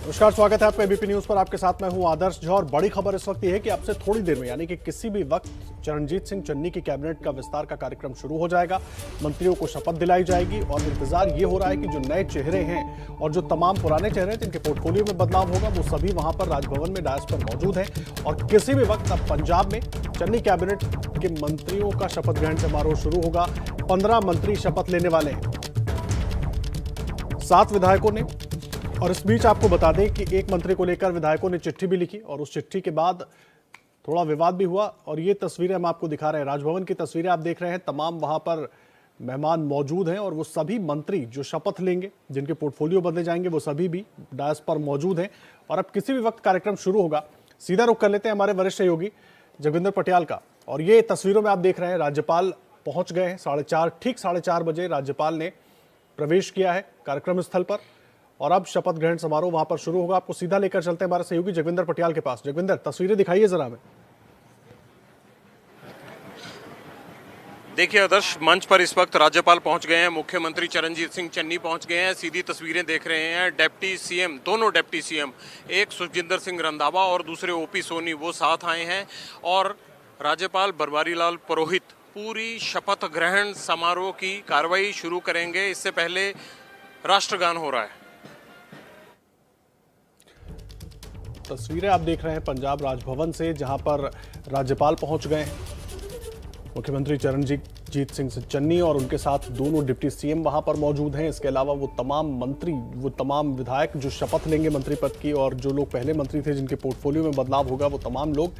नमस्कार, स्वागत है आपका एबीपी न्यूज पर। आपके साथ मैं हूं आदर्श झा और बड़ी खबर इस वक्त यह है कि अब से थोड़ी देर में यानी कि किसी भी वक्त चरणजीत सिंह चन्नी की कैबिनेट का विस्तार का कार्यक्रम शुरू हो जाएगा। मंत्रियों को शपथ दिलाई जाएगी और इंतजार ये हो रहा है कि जो नए चेहरे हैं और जो तमाम पुराने चेहरे हैं जिनके पोर्टफोलियो में बदलाव होगा वो सभी वहां पर राजभवन में डायस पर मौजूद हैं। और किसी भी वक्त अब पंजाब में चन्नी कैबिनेट के मंत्रियों का शपथ ग्रहण समारोह शुरू होगा। 15 मंत्री शपथ लेने वाले हैं, 7 विधायकों ने। और इस बीच आपको बता दें कि एक मंत्री को लेकर विधायकों ने चिट्ठी भी लिखी और उस चिट्ठी के बाद थोड़ा विवाद भी हुआ। और ये तस्वीरें हम आपको दिखा रहे हैं, राजभवन की तस्वीरें आप देख रहे हैं। तमाम वहां पर मेहमान मौजूद हैं और वो सभी मंत्री जो शपथ लेंगे, जिनके पोर्टफोलियो बदले जाएंगे, वो सभी भी डायस पर मौजूद हैं। और अब किसी भी वक्त कार्यक्रम शुरू होगा। सीधा रुख कर लेते हैं हमारे वरिष्ठ सहयोगी जगविंदर पटियाल का। और ये तस्वीरों में आप देख रहे हैं राज्यपाल पहुंच गए हैं। 4:30 ठीक 4:30 बजे राज्यपाल ने प्रवेश किया है कार्यक्रम स्थल पर और अब शपथ ग्रहण समारोह वहां पर शुरू होगा। आपको सीधा लेकर चलते हैं हमारे सहयोगी जगविंदर पटियाल के पास। जगविंदर, तस्वीरें दिखाइए जरा हमें। देखिए आदर्श, मंच पर इस वक्त राज्यपाल पहुंच गए हैं, मुख्यमंत्री चरणजीत सिंह चन्नी पहुंच गए हैं। सीधी तस्वीरें देख रहे हैं। डिप्टी सीएम, दोनों डिप्टी सीएम, एक सुखजिंदर सिंह रंधावा और दूसरे ओपी सोनी, वो साथ आए हैं। और राज्यपाल बनवारी लाल पुरोहित पूरी शपथ ग्रहण समारोह की कार्रवाई शुरू करेंगे। इससे पहले राष्ट्रगान हो रहा है। तस्वीरें आप देख रहे हैं पंजाब राजभवन से, जहां पर राज्यपाल पहुंच गए हैं। मुख्यमंत्री चरणजीत सिंह चन्नी और उनके साथ दोनों डिप्टी सीएम वहां पर मौजूद हैं। इसके अलावा वो तमाम मंत्री, वो तमाम विधायक जो शपथ लेंगे मंत्री पद की, और जो लोग पहले मंत्री थे जिनके पोर्टफोलियो में बदलाव होगा, वो तमाम लोग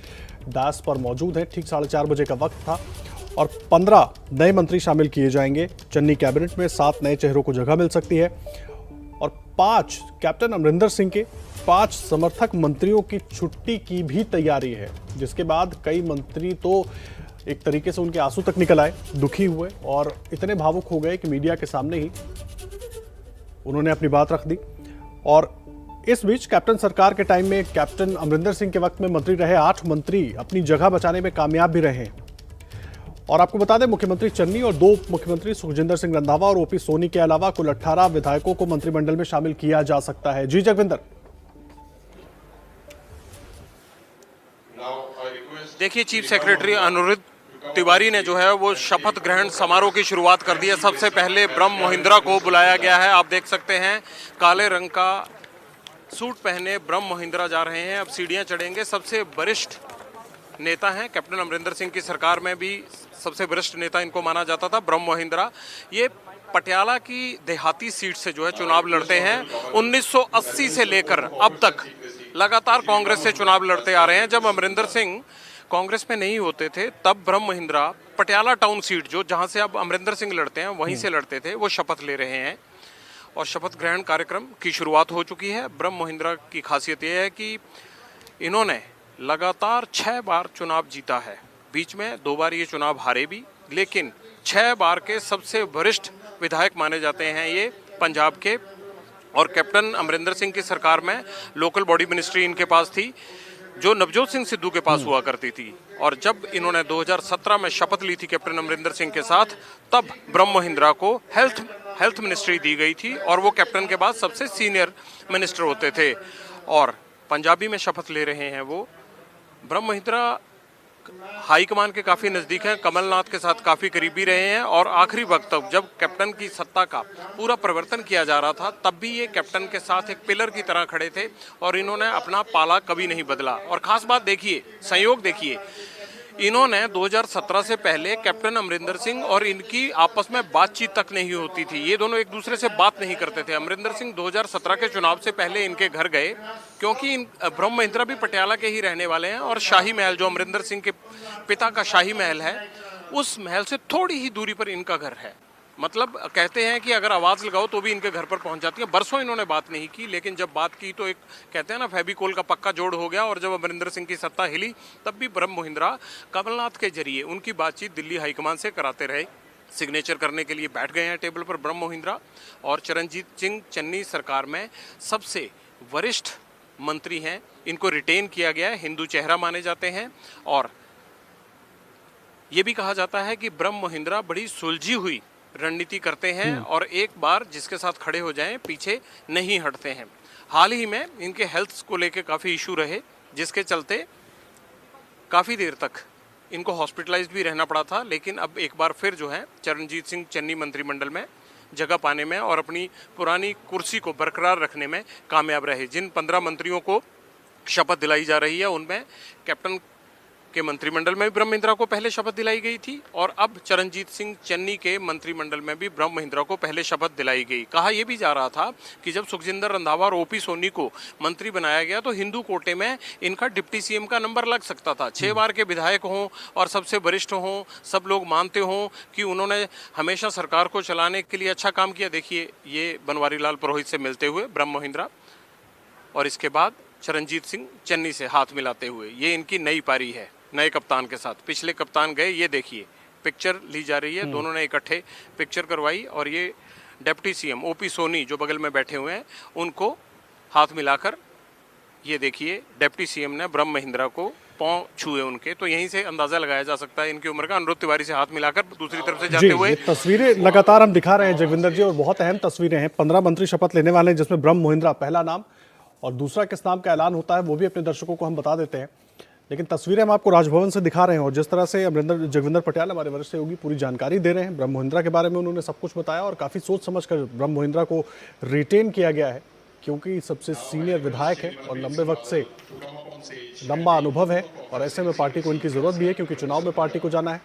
डायस पर मौजूद हैं। ठीक 4:30 बजे का वक्त था और 15 नए मंत्री शामिल किए जाएंगे चन्नी कैबिनेट में। 7 नए चेहरों को जगह मिल सकती है और 5 कैप्टन अमरिंदर सिंह के 5 समर्थक मंत्रियों की छुट्टी की भी तैयारी है, जिसके बाद कई मंत्री तो एक तरीके से उनके आंसू तक निकल आए, दुखी हुए और इतने भावुक हो गए कि मीडिया के सामने ही उन्होंने अपनी बात रख दी। और इस बीच कैप्टन सरकार के टाइम में, कैप्टन अमरिंदर सिंह के वक्त में मंत्री रहे 8 मंत्री अपनी जगह बचाने में कामयाब भी रहे। और आपको बता दें, मुख्यमंत्री चन्नी और 2 मुख्यमंत्री सुखजिंदर सिंह रंधावा और ओपी सोनी के अलावा कुल 18 विधायकों को मंत्रिमंडल में शामिल किया जा सकता है। जी जगविंदर। देखिए, चीफ सेक्रेटरी अनुरुद्ध तिवारी ने जो है वो शपथ ग्रहण समारोह की शुरुआत कर दी है। सबसे पहले ब्रह्म मोहिंद्रा को बुलाया गया है। आप देख सकते हैं काले रंग का सूट पहने ब्रह्म मोहिंद्रा जा रहे हैं, अब सीढ़ियां चढ़ेंगे। सबसे वरिष्ठ नेता हैं, कैप्टन अमरिंदर सिंह की सरकार में भी सबसे वरिष्ठ नेता इनको माना जाता था ब्रह्म मोहिंद्रा। ये पटियाला की देहाती सीट से जो है चुनाव लड़ते हैं। 1980 से लेकर अब तक लगातार कांग्रेस से चुनाव लड़ते आ रहे हैं। जब अमरिंदर सिंह कांग्रेस में नहीं होते थे तब ब्रह्म मोहिंद्रा पटियाला टाउन सीट, जो जहां से अब अमरिंदर सिंह लड़ते हैं, वहीं से लड़ते थे। वो शपथ ले रहे हैं और शपथ ग्रहण कार्यक्रम की शुरुआत हो चुकी है। ब्रह्म मोहिंद्रा की खासियत यह है कि इन्होंने लगातार 6 बार चुनाव जीता है। बीच में 2 बार ये चुनाव हारे भी, लेकिन 6 बार के सबसे वरिष्ठ विधायक माने जाते हैं ये पंजाब के। और कैप्टन अमरिंदर सिंह की सरकार में लोकल बॉडी मिनिस्ट्री इनके पास थी, जो नवजोत सिंह सिद्धू के पास हुआ करती थी। और जब इन्होंने 2017 में शपथ ली थी कैप्टन अमरिंदर सिंह के साथ, तब ब्रह्म मोहिंद्रा को हेल्थ मिनिस्ट्री दी गई थी और वो कैप्टन के बाद सबसे सीनियर मिनिस्टर होते थे। और पंजाबी में शपथ ले रहे हैं वो। ब्रह्म मोहिंद्रा हाईकमान के काफ़ी नज़दीक हैं, कमलनाथ के साथ काफ़ी करीबी रहे हैं। और आखिरी वक्त तक जब कैप्टन की सत्ता का पूरा परिवर्तन किया जा रहा था, तब भी ये कैप्टन के साथ एक पिलर की तरह खड़े थे और इन्होंने अपना पाला कभी नहीं बदला। और ख़ास बात देखिए, संयोग देखिए, इन्होंने 2017 से पहले कैप्टन अमरिंदर सिंह और इनकी आपस में बातचीत तक नहीं होती थी। ये दोनों एक दूसरे से बात नहीं करते थे। अमरिंदर सिंह 2017 के चुनाव से पहले इनके घर गए, क्योंकि ब्रह्म मोहिंद्रा भी पटियाला के ही रहने वाले हैं। और शाही महल, जो अमरिंदर सिंह के पिता का शाही महल है, उस महल से थोड़ी ही दूरी पर इनका घर है। मतलब कहते हैं कि अगर आवाज़ लगाओ तो भी इनके घर पर पहुंच जाती है। बरसों इन्होंने बात नहीं की, लेकिन जब बात की तो एक कहते हैं ना, फेविकोल का पक्का जोड़ हो गया। और जब अमरिंदर सिंह की सत्ता हिली, तब भी ब्रह्म मोहिंद्रा कमलनाथ के जरिए उनकी बातचीत दिल्ली हाईकमान से कराते रहे। सिग्नेचर करने के लिए बैठ गए हैं टेबल पर ब्रह्म मोहिंद्रा। और चरणजीत सिंह चन्नी सरकार में सबसे वरिष्ठ मंत्री हैं। इनको रिटेन किया गया है, हिंदू चेहरा माने जाते हैं। और ये भी कहा जाता है कि ब्रह्म मोहिंद्रा बड़ी सुलझी हुई रणनीति करते हैं और एक बार जिसके साथ खड़े हो जाएं, पीछे नहीं हटते हैं। हाल ही में इनके हेल्थ को लेके काफ़ी इशू रहे, जिसके चलते काफ़ी देर तक इनको हॉस्पिटलाइज्ड भी रहना पड़ा था। लेकिन अब एक बार फिर जो है चरणजीत सिंह चन्नी मंत्रिमंडल में जगह पाने में और अपनी पुरानी कुर्सी को बरकरार रखने में कामयाब रहे। जिन 15 मंत्रियों को शपथ दिलाई जा रही है उनमें कैप्टन के मंत्रिमंडल में भी ब्रह्म महिंद्रा को पहले शपथ दिलाई गई थी और अब चरणजीत सिंह चन्नी के मंत्रिमंडल में भी ब्रह्म महिंद्रा को पहले शपथ दिलाई गई। कहा यह भी जा रहा था कि जब सुखजिंदर रंधावा और ओपी सोनी को मंत्री बनाया गया तो हिंदू कोटे में इनका डिप्टी सीएम का नंबर लग सकता था। 6 बार के विधायक हों और सबसे वरिष्ठ हों, सब लोग मानते हों कि उन्होंने हमेशा सरकार को चलाने के लिए अच्छा काम किया। देखिए ये बनवारी लाल पुरोहित से मिलते हुए ब्रह्म महिंद्रा और इसके बाद चरणजीत सिंह चन्नी से हाथ मिलाते हुए, ये इनकी नई पारी है नए कप्तान के साथ। पिछले कप्तान गए, ये देखिए पिक्चर ली जा रही है, दोनों ने इकट्ठे पिक्चर करवाई और ये डिप्टी सीएम ओपी सोनी जो बगल में बैठे हुए हैं उनको हाथ मिलाकर, ये देखिए डिप्टी सीएम ने ब्रह्म महिंद्रा को पांव छुए उनके, तो यहीं से अंदाजा लगाया जा सकता है इनकी उम्र का। अनुरुद्ध तिवारी से हाथ मिलाकर दूसरी तरफ से जाते हुए तस्वीरें लगातार हम दिखा रहे हैं जगविंदर जी, और बहुत अहम तस्वीरें हैं। 15 मंत्री शपथ लेने वाले हैं जिसमें ब्रह्म महिंद्रा पहला नाम और दूसरा किस नाम का ऐलान होता है वो भी अपने दर्शकों को हम बता देते हैं। लेकिन तस्वीरें हम आपको राजभवन से दिखा रहे हैं और जिस तरह से जगविंदर पटियाल हमारे वरिष्ठ सहयोगी पूरी जानकारी दे रहे हैं ब्रह्म महिंद्रा के बारे में, उन्होंने सब कुछ बताया और काफ़ी सोच समझकर ब्रह्म महिंद्रा को रिटेन किया गया है क्योंकि सबसे सीनियर विधायक है और लंबे वक्त से लंबा अनुभव है और ऐसे में पार्टी को इनकी जरूरत भी है क्योंकि चुनाव में पार्टी को जाना है।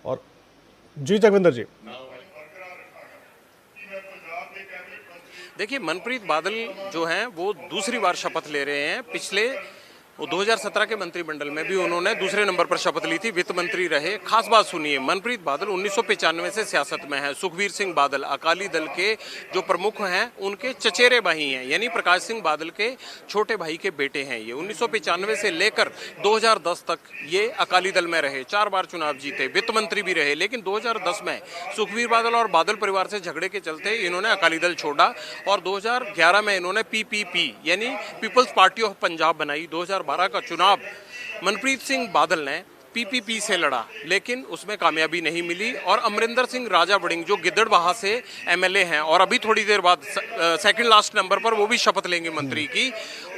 और जी जगविंदर जी, देखिए मनप्रीत बादल जो हैं वो दूसरी बार शपथ ले रहे हैं। पिछले 2017 के मंत्रिमंडल में भी उन्होंने दूसरे नंबर पर शपथ ली थी, वित्त मंत्री रहे। खास बात सुनिए, मनप्रीत बादल 1995 से सियासत में है। सुखबीर सिंह बादल अकाली दल के जो प्रमुख हैं उनके चचेरे भाई हैं, यानी प्रकाश सिंह बादल के छोटे भाई के बेटे हैं। ये 1995 से लेकर 2010 तक ये अकाली दल में रहे, 4 बार चुनाव जीते, वित्त मंत्री भी रहे। लेकिन 2010 में सुखबीर बादल और बादल परिवार से झगड़े के चलते इन्होंने अकाली दल छोड़ा और 2011 में इन्होंने पीपीपी यानी पीपल्स पार्टी ऑफ पंजाब बनाई। 2012 का चुनाव मनप्रीत सिंह बादल ने पीपीपी से लड़ा लेकिन उसमें कामयाबी नहीं मिली और अमरिंदर सिंह राजा बड़िंग जो गिद्दड़बाहा से एमएलए हैं और अभी थोड़ी देर बाद सेकंड लास्ट नंबर पर वो भी शपथ लेंगे मंत्री की,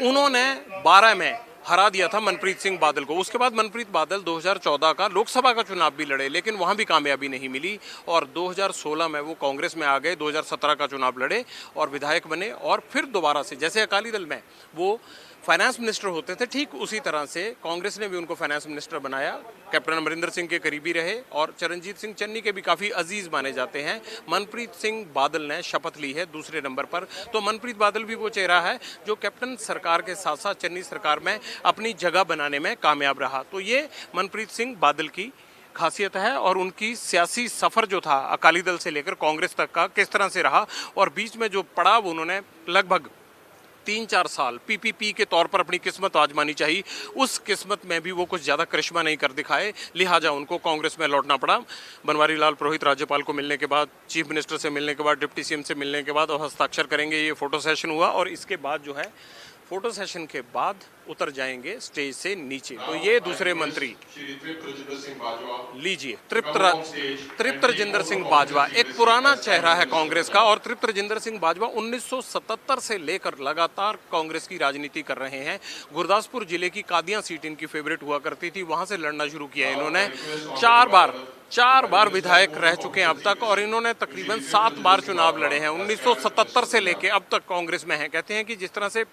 उन्होंने 12 में हरा दिया था मनप्रीत सिंह बादल को। उसके बाद मनप्रीत बादल 2014 का लोकसभा का चुनाव भी लड़े लेकिन वहां भी कामयाबी नहीं मिली और 2016 में वो कांग्रेस में आ गए। 2017 का चुनाव लड़े और विधायक बने और फिर दोबारा से, जैसे अकाली दल में वो फाइनेंस मिनिस्टर होते थे, ठीक उसी तरह से कांग्रेस ने भी उनको फाइनेंस मिनिस्टर बनाया। कैप्टन अमरिंदर सिंह के करीबी रहे और चरणजीत सिंह चन्नी के भी काफ़ी अजीज माने जाते हैं। मनप्रीत सिंह बादल ने शपथ ली है दूसरे नंबर पर, तो मनप्रीत बादल भी वो चेहरा है जो कैप्टन सरकार के साथ साथ चन्नी सरकार में अपनी जगह बनाने में कामयाब रहा। तो ये मनप्रीत सिंह बादल की खासियत है और उनकी सियासी सफ़र जो था अकाली दल से लेकर कांग्रेस तक का किस तरह से रहा और बीच में जो पड़ाव उन्होंने लगभग 3-4 साल पीपीपी के तौर पर अपनी किस्मत आजमानी चाहिए, उस किस्मत में भी वो कुछ ज़्यादा करिश्मा नहीं कर दिखाए, लिहाजा उनको कांग्रेस में लौटना पड़ा। बनवारी लाल पुरोहित राज्यपाल को मिलने के बाद, चीफ मिनिस्टर से मिलने के बाद, डिप्टी सीएम से मिलने के बाद और हस्ताक्षर करेंगे। ये फोटो सेशन हुआ और इसके बाद जो है फोटो सेशन के बाद उतर जाएंगे स्टेज से नीचे। तो ये दूसरे मंत्री लीजिए, तृप्त रजिंदर सिंह बाजवा एक पुराना चेहरा है कांग्रेस का और तृप्त रजिंदर सिंह बाजवा 1977 से लेकर लगातार कांग्रेस की राजनीति कर रहे हैं। गुरदासपुर जिले की कादियां सीट इनकी फेवरेट हुआ करती थी, वहां से लड़ना शुरू किया इन्होंने। 4 बार विधायक रह चुके हैं अब तक और इन्होंने तकरीबन 7 बार चुनाव लड़े हैं। 1977 से लेकर अब तक कांग्रेस में हैं। कहते हैं कि जिस तरह से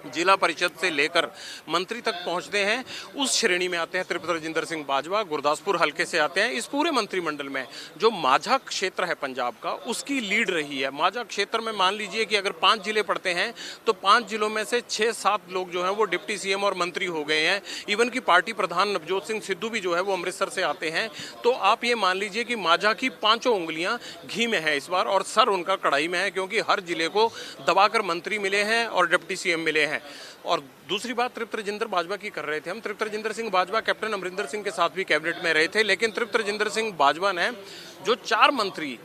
जिला परिषद से लेकर मंत्री तक पहुंचते हैं उस श्रेणी में आते हैं तृप्त रजिंदर सिंह बाजवा। गुरदासपुर हल्के से आते हैं। इस पूरे मंत्रिमंडल में जो माझा क्षेत्र है पंजाब का, उसकी लीड रही है। माझा क्षेत्र में मान लीजिए कि अगर 5 जिले पड़ते हैं तो 5 जिलों में से 6-7 लोग जो हैं वो डिप्टी सीएम और मंत्री हो गए हैं। इवन की पार्टी प्रधान नवजोत सिंह सिद्धू भी जो है वो अमृतसर से आते हैं। तो आप ये मान लीजिए कि माझा की 5 उंगलियां घी में है इस बार और सर उनका कढ़ाई में है, क्योंकि हर जिले को दबाकर मंत्री मिले हैं और डिप्टी सीएम मिले हैं। और दूसरी बात तृप्त रजिंदर बाजवा की कर रहे थे हम। तृप्त रजिंदर सिंह बाजवा कैप्टन अमरिंदर सिंह के साथ भी कैबिनेट में रहे थे, लेकिन तृप्त रजिंदर सिंह बाजवा ने जो 4 मंत्री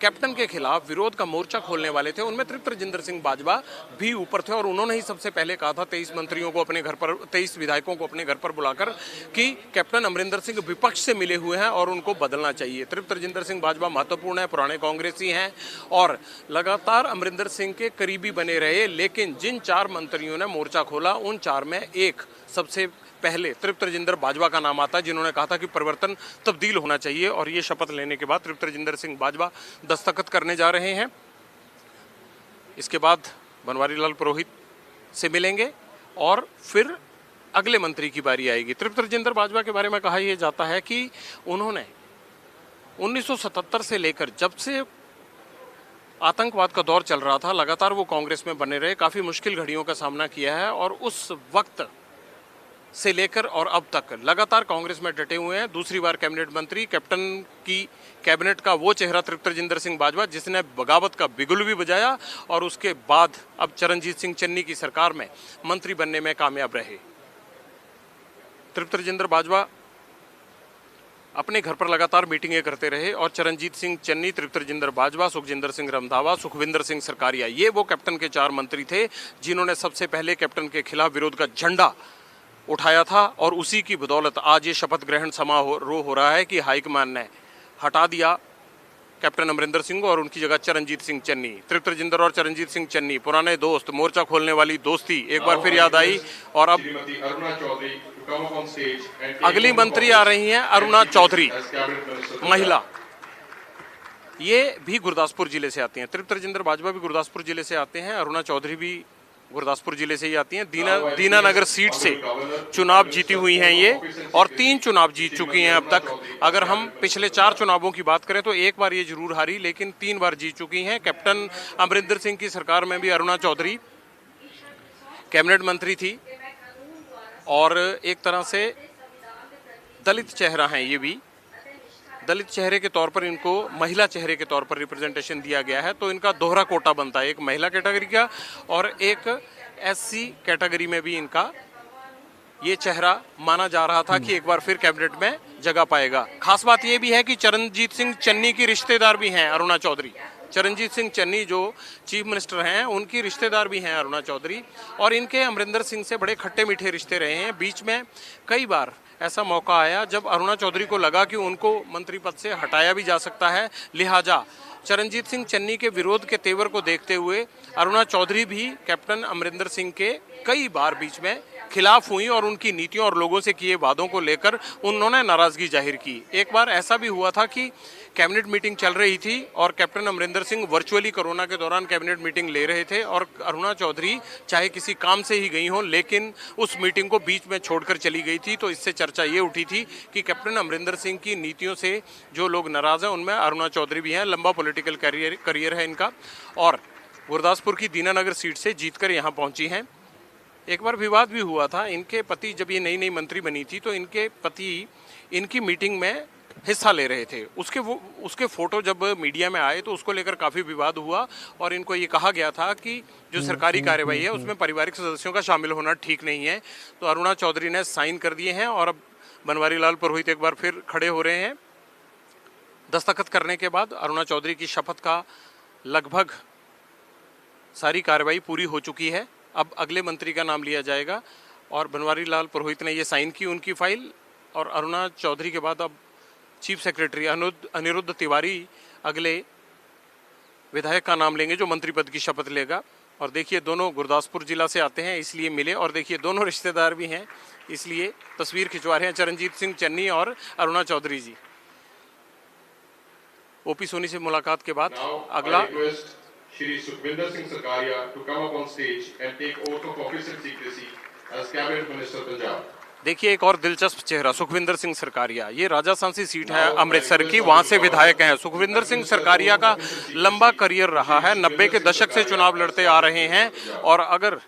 कैप्टन के खिलाफ विरोध का मोर्चा खोलने वाले थे उनमें तृप्त रजिंदर सिंह बाजवा भी ऊपर थे और उन्होंने ही सबसे पहले कहा था 23 मंत्रियों को अपने घर पर 23 विधायकों को अपने घर पर बुलाकर कि कैप्टन अमरिंदर सिंह विपक्ष से मिले हुए हैं और उनको बदलना चाहिए। तृप्त रजिंदर सिंह बाजवा महत्वपूर्ण है, पुराने कांग्रेसी हैं और लगातार अमरिंदर सिंह के करीबी बने रहे, लेकिन जिन 4 मंत्रियों ने मोर्चा खोला उन 4 में एक सबसे पहले तृप्त रजिंदर बाजवा का नाम आता है, जिन्होंने कहा था कि परिवर्तन तब्दील होना चाहिए। और ये शपथ लेने के बाद तृप्त रजिंदर सिंह बाजवा दस्तखत करने जा रहे हैं। इसके बाद बनवारी लाल पुरोहित से मिलेंगे और फिर अगले मंत्री की बारी आएगी। तृप्त रजिंदर बाजवा के बारे में कहा यह जाता है कि उन्होंने 1977 से लेकर जब से आतंकवाद का दौर चल रहा था लगातार वो कांग्रेस में बने रहे, काफी मुश्किल घड़ियों का सामना किया है और उस वक्त से लेकर और अब तक लगातार कांग्रेस में डटे हुए हैं। दूसरी बार कैबिनेट मंत्री, कैप्टन की कैबिनेट का वो चेहरा तृप्त रजिंदर सिंह बाजवा जिसने बगावत का बिगुल भी बजाया और उसके बाद अब चरणजीत सिंह चन्नी की सरकार में मंत्री बनने में कामयाब रहे। तृप्त रजिंदर बाजवा अपने घर पर लगातार मीटिंगें करते रहे और चरणजीत सिंह चन्नी, तृप्त रजिंदर बाजवा, सुखजिंदर सिंह रंधावा, सुखविंदर सिंह सरकारिया, ये वो कैप्टन के 4 मंत्री थे जिन्होंने सबसे पहले कैप्टन के खिलाफ विरोध का झंडा उठाया था और उसी की बदौलत आज ये शपथ ग्रहण समारोह हो रहा है कि हाईकमान ने हटा दिया कैप्टन अमरिंदर सिंह और उनकी जगह चरणजीत सिंह चन्नी। तृप्त रजिंदर और चरणजीत सिंह चन्नी पुराने दोस्त, मोर्चा खोलने वाली दोस्ती एक बार फिर याद आई और अब अगली मंत्री आ रही हैं अरुणा चौधरी, महिला। ये भी गुरदासपुर जिले से आती हैं। तृप्त रजिंदर बाजवा भी गुरदासपुर जिले से आते हैं, अरुणा चौधरी भी गुरदासपुर जिले से ही आती हैं। दीनानगर सीट से चुनाव जीती हुई हैं ये और 3 चुनाव जीत चुकी हैं अब तक। अगर हम पिछले 4 चुनावों की बात करें तो एक बार ये जरूर हारी, लेकिन 3 बार जीत चुकी हैं। कैप्टन अमरिंदर सिंह की सरकार में भी अरुणा चौधरी कैबिनेट मंत्री थी और एक तरह से दलित चेहरा हैं ये भी। दलित चेहरे के तौर पर इनको महिला चेहरे के तौर पर रिप्रेजेंटेशन दिया गया है, तो इनका दोहरा कोटा बनता है, एक महिला कैटेगरी का और एक एससी कैटेगरी में भी इनका ये चेहरा माना जा रहा था कि एक बार फिर कैबिनेट में जगह पाएगा। खास बात ये भी है कि चरणजीत सिंह चन्नी की रिश्तेदार भी हैं अरुणा चौधरी। चरणजीत सिंह चन्नी जो चीफ मिनिस्टर हैं उनकी रिश्तेदार भी हैं अरुणा चौधरी और इनके अमरिंदर सिंह से बड़े खट्टे मीठे रिश्ते रहे हैं। बीच में कई बार ऐसा मौका आया जब अरुणा चौधरी को लगा कि उनको मंत्री पद से हटाया भी जा सकता है, लिहाजा चरणजीत सिंह चन्नी के विरोध के तेवर को देखते हुए अरुणा चौधरी भी कैप्टन अमरिंदर सिंह के कई बार बीच में खिलाफ हुई और उनकी नीतियों और लोगों से किए वादों को लेकर उन्होंने नाराजगी जाहिर की। एक बार ऐसा भी हुआ था कि कैबिनेट मीटिंग चल रही थी और captain Amarinder Singh virtually corona के दौरान कैबिनेट मीटिंग ले रहे थे और अरुणा चौधरी चाहे किसी काम से ही गई हो लेकिन उस मीटिंग को बीच में छोड़कर चली गई थी। तो इससे चर्चा ये उठी थी कि कैप्टन अमरिंदर सिंह की नीतियों से जो लोग नाराज हैं उनमें अरुणा चौधरी भी हैं। लंबा पॉलिटिकल करियर है इनका और गुरदासपुर की दीनानगर सीट से जीतकर यहाँ पहुंची हैं। एक बार विवाद भी हुआ था, इनके पति जब ये नई मंत्री बनी थी तो इनके पति इनकी मीटिंग में हिस्सा ले रहे थे। उसके फोटो जब मीडिया में आए तो उसको लेकर काफ़ी विवाद हुआ और इनको ये कहा गया था कि जो सरकारी कार्यवाही है उसमें पारिवारिक सदस्यों का शामिल होना ठीक नहीं है। तो अरुणा चौधरी ने साइन कर दिए हैं और अब बनवारी लाल पुरोहित एक बार फिर खड़े हो रहे हैं। दस्तखत करने के बाद अरुणा चौधरी की शपथ का लगभग सारी कार्रवाई पूरी हो चुकी है। अब अगले मंत्री का नाम लिया जाएगा और बनवारी लाल पुरोहित ने ये साइन की उनकी फाइल और अरुणा चौधरी के बाद अब चीफ सेक्रेटरी अनिरुद्ध तिवारी अगले विधायक का नाम लेंगे जो मंत्री पद की शपथ लेगा। और देखिए दोनों गुरदासपुर जिला से आते हैं इसलिए मिले और देखिए दोनों रिश्तेदार भी हैं इसलिए तस्वीर खिंचवा रहे हैं चरणजीत सिंह चन्नी और अरुणा चौधरी जी। ओपी सोनी से मुलाकात के बाद अगला Shri Sukhvinder Singh Sarkaria to come up on stage and take oath of office and secrecy as Cabinet Minister Punjab. देखिए एक और दिलचस्प चेहरा सुखविंदर सिंह सरकारिया, ये राजासांसी सीट है अमृतसर की, वहां से विधायक हैं। सुखविंदर सिंह सरकारिया का लंबा करियर रहा है, 90 के दशक से चुनाव लड़ते आ रहे हैं और अगर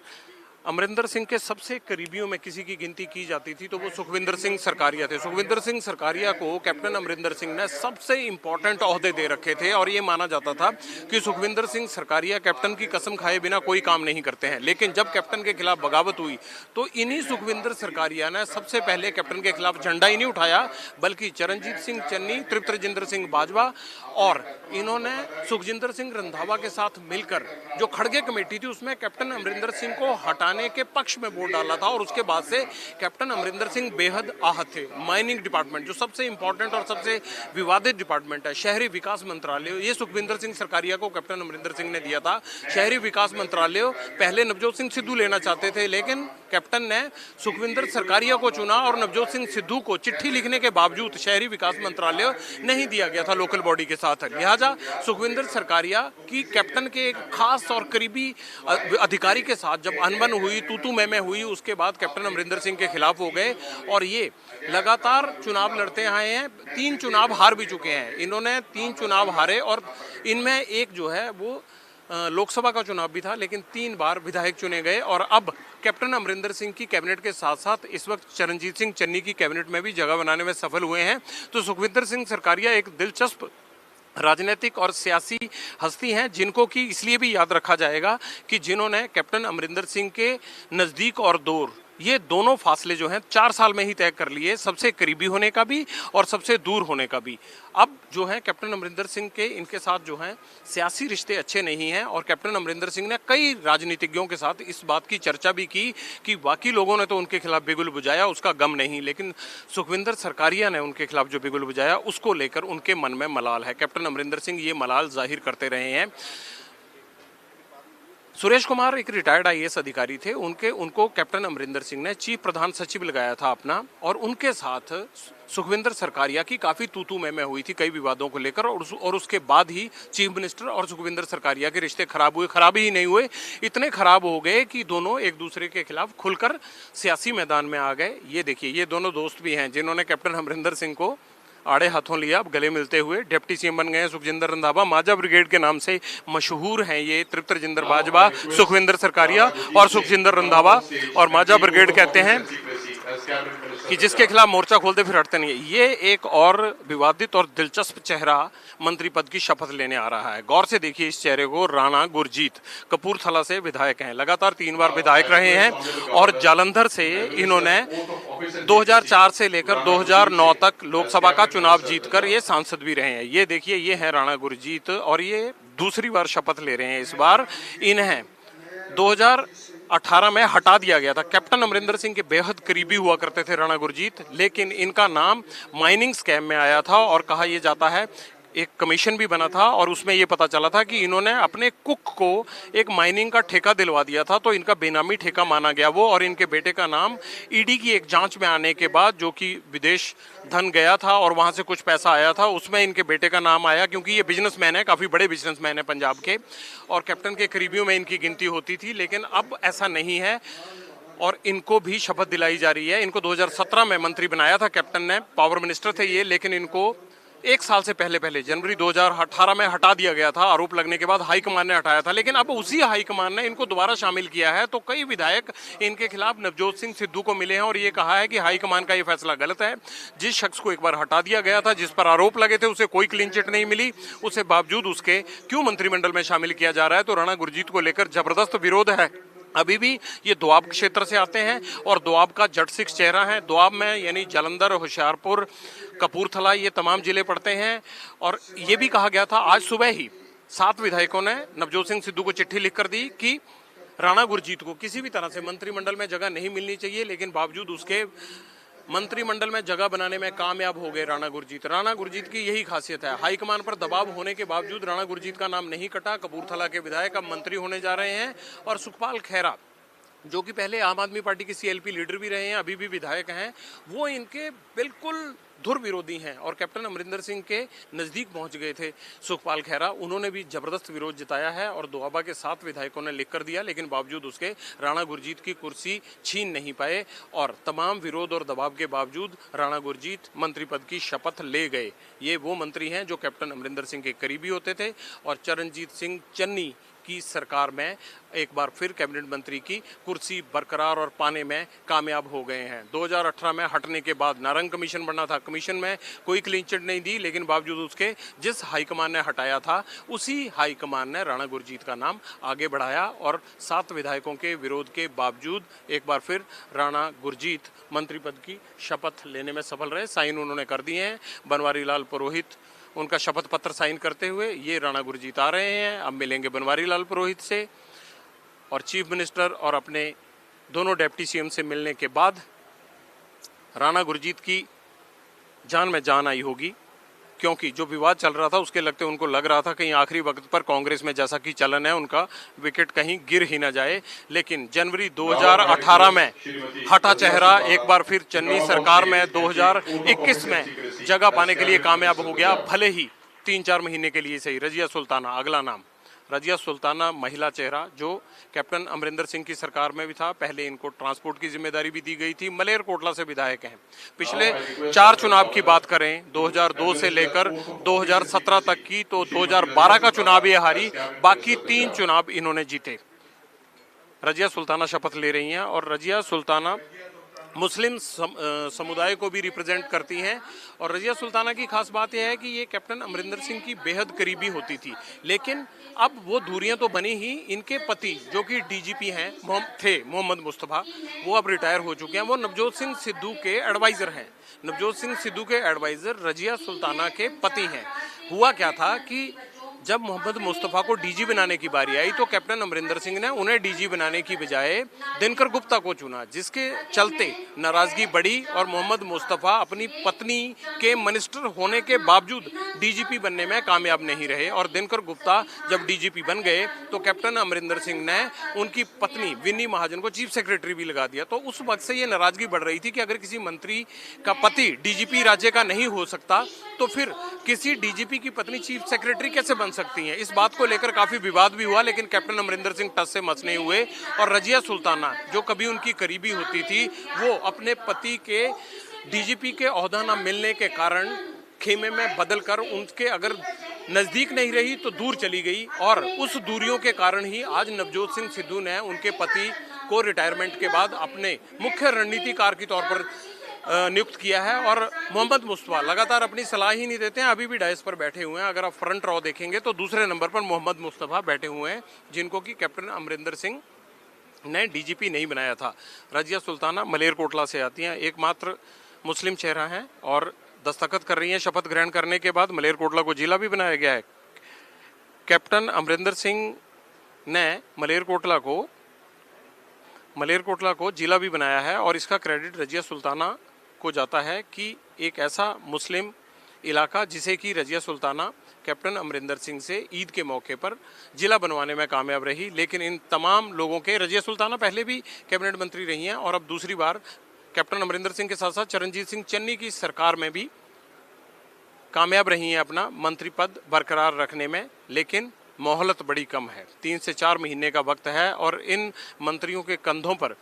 अमरिंदर सिंह के सबसे करीबियों में किसी की गिनती की जाती थी तो वो सुखविंदर सिंह सरकारिया थे। सुखविंदर सिंह सरकारिया को कैप्टन अमरिंदर सिंह ने सबसे इंपॉर्टेंट ओहदे दे रखे थे और ये माना जाता था कि सुखविंदर सिंह सरकारिया कैप्टन की कसम खाए बिना कोई काम नहीं करते हैं। लेकिन जब कैप्टन के खिलाफ बगावत हुई तो इन्हीं सुखविंदर सरकारिया ने सबसे पहले कैप्टन के खिलाफ झंडा ही नहीं उठाया, बल्कि चरणजीत सिंह चन्नी, तृप्त राजेंद्र सिंह बाजवा और इन्होंने सुखजिंदर सिंह रंधावा के साथ मिलकर जो खड़गे कमेटी थी उसमें कैप्टन अमरिंदर सिंह को हटाने के पक्ष में वोट डाला था। और उसके बाद से कैप्टन अमरिंदर सिंह बेहद आहत थे। माइनिंग डिपार्टमेंट जो सबसे इंपॉर्टेंट और सबसे विवादित डिपार्टमेंट है, शहरी विकास मंत्रालय, ये सुखविंदर सिंह सरकारिया को कैप्टन अमरिंदर सिंह ने दिया था। शहरी विकास मंत्रालय पहले नवजोत सिंह सिद्धू लेना चाहते थे, लेकिन कैप्टन ने सुखविंदर सरकारिया को चुना और नवजोत सिंह सिद्धू को चिट्ठी लिखने के बावजूद शहरी विकास मंत्रालय नहीं दिया गया था लोकल बॉडी के साथ। लिहाजा सुखविंदर सरकारिया की कैप्टन के एक खास और करीबी अधिकारी के साथ जब अनबन हुई, तू मैं हुई, उसके बाद कैप्टन अमरिंदर सिंह के खिलाफ हो गए और ये लगातार चुनाव लड़ते आए हैं। 3 चुनाव हार भी चुके हैं इन्होंने, 3 चुनाव हारे और इनमें एक जो है वो लोकसभा का चुनाव भी था, लेकिन 3 बार विधायक चुने गए और अब कैप्टन अमरिंदर सिंह की कैबिनेट के साथ साथ इस वक्त चरणजीत सिंह चन्नी की कैबिनेट में भी जगह बनाने में सफल हुए हैं। तो सुखविंदर सिंह सरकारिया एक दिलचस्प राजनीतिक और सियासी हस्ती हैं जिनको कि इसलिए भी याद रखा जाएगा कि जिन्होंने कैप्टन अमरिंदर सिंह के नज़दीक और दूर, ये दोनों फासले जो हैं 4 साल में ही तय कर लिए, सबसे करीबी होने का भी और सबसे दूर होने का भी। अब जो है कैप्टन अमरिंदर सिंह के इनके साथ जो हैं सियासी रिश्ते अच्छे नहीं हैं और कैप्टन अमरिंदर सिंह ने कई राजनीतिज्ञों के साथ इस बात की चर्चा भी की कि बाकी लोगों ने तो उनके खिलाफ बिगुल बुझाया, उसका गम नहीं, लेकिन सुखविंदर सरकारिया ने उनके खिलाफ जो बिगुल बुझाया उसको लेकर उनके मन में मलाल है। कैप्टन अमरिंदर सिंह ये मलाल जाहिर करते रहे हैं। सुरेश कुमार एक रिटायर्ड आईएएस अधिकारी थे, उनको कैप्टन अमरिंदर सिंह ने चीफ प्रधान सचिव लगाया था अपना और उनके साथ सुखविंदर सरकारिया की काफ़ी तू मैं हुई थी कई विवादों को लेकर और उसके बाद ही चीफ मिनिस्टर और सुखविंदर सरकारिया के रिश्ते खराब हुए। खराब ही नहीं हुए, इतने खराब हो गए कि दोनों एक दूसरे के खिलाफ खुलकर सियासी मैदान में आ गए। ये देखिए, ये दोनों दोस्त भी हैं जिन्होंने कैप्टन अमरिंदर सिंह को आड़े हाथों लिया, अब गले मिलते हुए डिप्टी सीएम बन गए हैं सुखजिंदर रंधावा। माजा ब्रिगेड के नाम से मशहूर हैं ये तृप्त राजेंद्र बाजवा, सुखविंदर सरकारिया और सुखजिंदर रंधावा। और माजा ब्रिगेड कहते हैं कि जिसके खिलाफ मोर्चा खोलते फिर हटते नहीं है। ये एक और विवादित और दिलचस्प चेहरा मंत्री पद की शपथ लेने आ रहा है। गौर से देखिए इस चेहरे को। राणा गुरजीत कपूरथला से विधायक हैं, लगातार 3 बार विधायक रहे हैं और जालंधर से इन्होंने 2004 से लेकर 2009 तक लोकसभा का चुनाव जीतकर ये सांसद भी रहे हैं। ये देखिए, ये है राणा गुरजीत और ये दूसरी बार शपथ ले रहे हैं। इस बार इन्हें 2018 में हटा दिया गया था। कैप्टन अमरिंदर सिंह के बेहद करीबी हुआ करते थे राणा गुरजीत, लेकिन इनका नाम माइनिंग स्कैम में आया था और कहा यह जाता है एक कमीशन भी बना था और उसमें ये पता चला था कि इन्होंने अपने कुक को एक माइनिंग का ठेका दिलवा दिया था, तो इनका बेनामी ठेका माना गया वो। और इनके बेटे का नाम ईडी की एक जांच में आने के बाद, जो कि विदेश धन गया था और वहां से कुछ पैसा आया था, उसमें इनके बेटे का नाम आया क्योंकि ये बिजनेसमैन है, काफ़ी बड़े बिजनेसमैन है पंजाब के और कैप्टन के करीबियों में इनकी गिनती होती थी। लेकिन अब ऐसा नहीं है और इनको भी शपथ दिलाई जा रही है। इनको 2017 में मंत्री बनाया था कैप्टन ने, पावर मिनिस्टर थे ये, लेकिन इनको 1 साल से पहले जनवरी 2018 में हटा दिया गया था। आरोप लगने के बाद हाईकमान ने हटाया था, लेकिन अब उसी हाईकमान ने इनको दोबारा शामिल किया है। तो कई विधायक इनके खिलाफ नवजोत सिंह सिद्धू को मिले हैं और ये कहा है कि हाईकमान का ये फैसला गलत है। जिस शख्स को एक बार हटा दिया गया था, जिस पर आरोप लगे थे, उसे कोई क्लीन चिट नहीं मिली, उसके बावजूद उसके क्यों मंत्रिमंडल में शामिल किया जा रहा है। तो राणा गुरजीत को लेकर जबरदस्त विरोध है। अभी भी ये दोआब क्षेत्र से आते हैं और दोआब का जट सिख चेहरा है। दोआब में यानी जालंधर, होशियारपुर, कपूरथला, ये तमाम जिले पड़ते हैं। और ये भी कहा गया था आज सुबह ही 7 विधायकों ने नवजोत सिंह सिद्धू को चिट्ठी लिखकर दी कि राणा गुरजीत को किसी भी तरह से मंत्रिमंडल में जगह नहीं मिलनी चाहिए, लेकिन बावजूद उसके मंत्रिमंडल में जगह बनाने में कामयाब हो गए राणा गुरजीत। राणा गुरजीत की यही खासियत है, हाईकमान पर दबाव होने के बावजूद राणा गुरजीत का नाम नहीं कटा। कपूरथला के विधायक अब मंत्री होने जा रहे हैं। और सुखपाल खैरा, जो कि पहले आम आदमी पार्टी के सीएलपी लीडर भी रहे हैं, अभी भी विधायक हैं, वो इनके बिल्कुल धुर विरोधी हैं और कैप्टन अमरिंदर सिंह के नज़दीक पहुंच गए थे सुखपाल खैरा। उन्होंने भी जबरदस्त विरोध जताया है और दोआबा के 7 विधायकों ने लिख कर दिया, लेकिन बावजूद उसके राणा गुरजीत की कुर्सी छीन नहीं पाए और तमाम विरोध और दबाव के बावजूद राणा गुरजीत मंत्री पद की शपथ ले गए। ये वो मंत्री हैं जो कैप्टन अमरिंदर सिंह के करीबी होते थे और चरणजीत सिंह चन्नी की सरकार में एक बार फिर कैबिनेट मंत्री की कुर्सी बरकरार और पाने में कामयाब हो गए हैं। 2018 में हटने के बाद नारंग कमीशन बना था, कमीशन में कोई क्लीन चिट नहीं दी, लेकिन बावजूद उसके जिस हाईकमान ने हटाया था उसी हाईकमान ने राणा गुरजीत का नाम आगे बढ़ाया और 7 विधायकों के विरोध के बावजूद एक बार फिर राणा गुरजीत मंत्री पद की शपथ लेने में सफल रहे। साइन उन्होंने कर दिए हैं। बनवारी लाल पुरोहित उनका शपथ पत्र साइन करते हुए ये राणा गुरजीत आ रहे हैं। अब मिलेंगे बनवारी लाल पुरोहित से और चीफ मिनिस्टर और अपने दोनों डिप्टी सीएम से मिलने के बाद राणा गुरजीत की जान में जान आई होगी, क्योंकि जो विवाद चल रहा था उसके लगते उनको लग रहा था कहीं आखिरी वक्त पर कांग्रेस में जैसा कि चलन है उनका विकेट कहीं गिर ही ना जाए। लेकिन जनवरी 2018 में हटा चेहरा एक बार फिर चन्नी सरकार में 2021 में जगह पाने के लिए कामयाब हो गया, भले ही 3-4 महीने के लिए सही। रजिया सुल्ताना अगला नाम। रजिया सुल्ताना महिला चेहरा जो कैप्टन अमरिंदर सिंह की सरकार में भी था। पहले इनको ट्रांसपोर्ट की जिम्मेदारी भी दी गई थी। मलेरकोटला से विधायक हैं। पिछले 4 चुनाव की बात करें 2002 से लेकर 2017 तक की, तो 2012 का चुनाव ये हारी, बाकी 3 चुनाव इन्होंने जीते। रजिया सुल्ताना शपथ ले रही हैं और रजिया सुल्ताना मुस्लिम समुदाय को भी रिप्रेजेंट करती हैं। और रजिया सुल्ताना की खास बात यह है कि ये कैप्टन अमरिंदर सिंह की बेहद करीबी होती थी, लेकिन अब वो दूरियां तो बनी ही। इनके पति जो कि डीजीपी हैं थे मोहम्मद मुस्तफ़ा, वो अब रिटायर हो चुके हैं। वो नवजोत सिंह सिद्धू के एडवाइज़र हैं। नवजोत सिंह सिद्धू के एडवाइज़र रजिया सुल्ताना के पति हैं। हुआ क्या था कि जब मोहम्मद मुस्तफ़ा को डीजी बनाने की बारी आई तो कैप्टन अमरिंदर सिंह ने उन्हें डीजी बनाने की बजाय दिनकर गुप्ता को चुना, जिसके चलते नाराजगी बढ़ी और मोहम्मद मुस्तफ़ा अपनी पत्नी के मिनिस्टर होने के बावजूद डीजीपी बनने में कामयाब नहीं रहे। और दिनकर गुप्ता जब डीजीपी बन गए तो कैप्टन अमरिंदर सिंह ने उनकी पत्नी विन्नी महाजन को चीफ सेक्रेटरी भी लगा दिया। तो उस वक्त से ये नाराजगी बढ़ रही थी कि अगर किसी मंत्री का पति डीजीपी राज्य का नहीं हो सकता तो फिर किसी डीजीपी की पत्नी चीफ सेक्रेटरी कैसे बन सकती हैं। इस बात को लेकर काफी विवाद भी हुआ, लेकिन कैप्टन अमरिंदर सिंह टस से मस नहीं हुए। और रजिया सुल्ताना जो कभी उनकी करीबी होती थी, वो अपने पति के डीजीपी के ओहदा न मिलने के कारण खेमे में बदलकर उनके अगर नजदीक नहीं रही तो दूर चली गई। और उस दूरियों के कारण ही आज नवजोत सिंह सिद्धू ने उनके पति को रिटायरमेंट के बाद अपने मुख्य रणनीतिकार के तौर पर नियुक्त किया है। और मोहम्मद मुस्तफ़ा लगातार अपनी सलाह ही नहीं देते हैं, अभी भी डायस पर बैठे हुए हैं। अगर आप फ्रंट रॉ देखेंगे तो दूसरे नंबर पर मोहम्मद मुस्तफ़ा बैठे हुए हैं, जिनको कि कैप्टन अमरिंदर सिंह ने डीजीपी नहीं बनाया था। रजिया सुल्ताना मलेरकोटला से आती हैं, एकमात्र मुस्लिम चेहरा हैं और दस्तखत कर रही हैं। शपथ ग्रहण करने के बाद मलेरकोटला को जिला भी बनाया गया है। कैप्टन अमरिंदर सिंह ने मलेरकोटला को जिला भी बनाया है और इसका क्रेडिट रजिया सुल्ताना को जाता है कि एक ऐसा मुस्लिम इलाका जिसे कि रजिया सुल्ताना कैप्टन अमरिंदर सिंह से ईद के मौके पर जिला बनवाने में कामयाब रही। लेकिन इन तमाम लोगों के, रजिया सुल्ताना पहले भी कैबिनेट मंत्री रही हैं और अब दूसरी बार कैप्टन अमरिंदर सिंह के साथ साथ चरणजीत सिंह चन्नी की सरकार में भी कामयाब रही हैं अपना मंत्री पद बरकरार रखने में। लेकिन मोहलत बड़ी कम है, 3 से 4 महीने का वक्त है और इन मंत्रियों के कंधों पर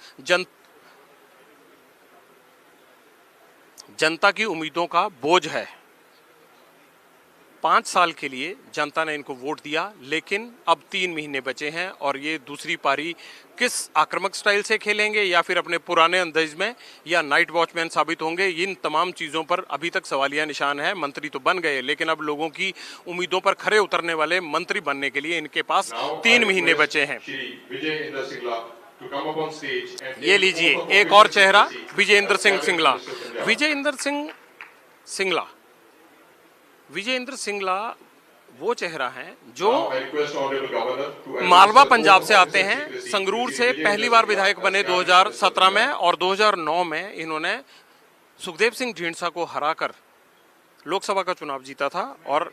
जनता की उम्मीदों का बोझ है। 5 साल के लिए जनता ने इनको वोट दिया, लेकिन अब 3 महीने बचे हैं और ये दूसरी पारी किस आक्रामक स्टाइल से खेलेंगे या फिर अपने पुराने अंदाज में या नाइट वॉचमैन साबित होंगे, इन तमाम चीज़ों पर अभी तक सवालिया निशान है। मंत्री तो बन गए, लेकिन अब लोगों की उम्मीदों पर खरे उतरने वाले मंत्री बनने के लिए इनके पास 3 महीने बचे हैं। ये लीजिए एक और चेहरा, विजयेंद्र सिंह सिंगला। विजयेंद्र सिंगला वो चेहरा हैं जो मालवा पंजाब से आते हैं। संगरूर से पहली बार विधायक बने 2017 में और 2009 में इन्होंने सुखदेव सिंह ढींडसा को हराकर लोकसभा का चुनाव जीता था। और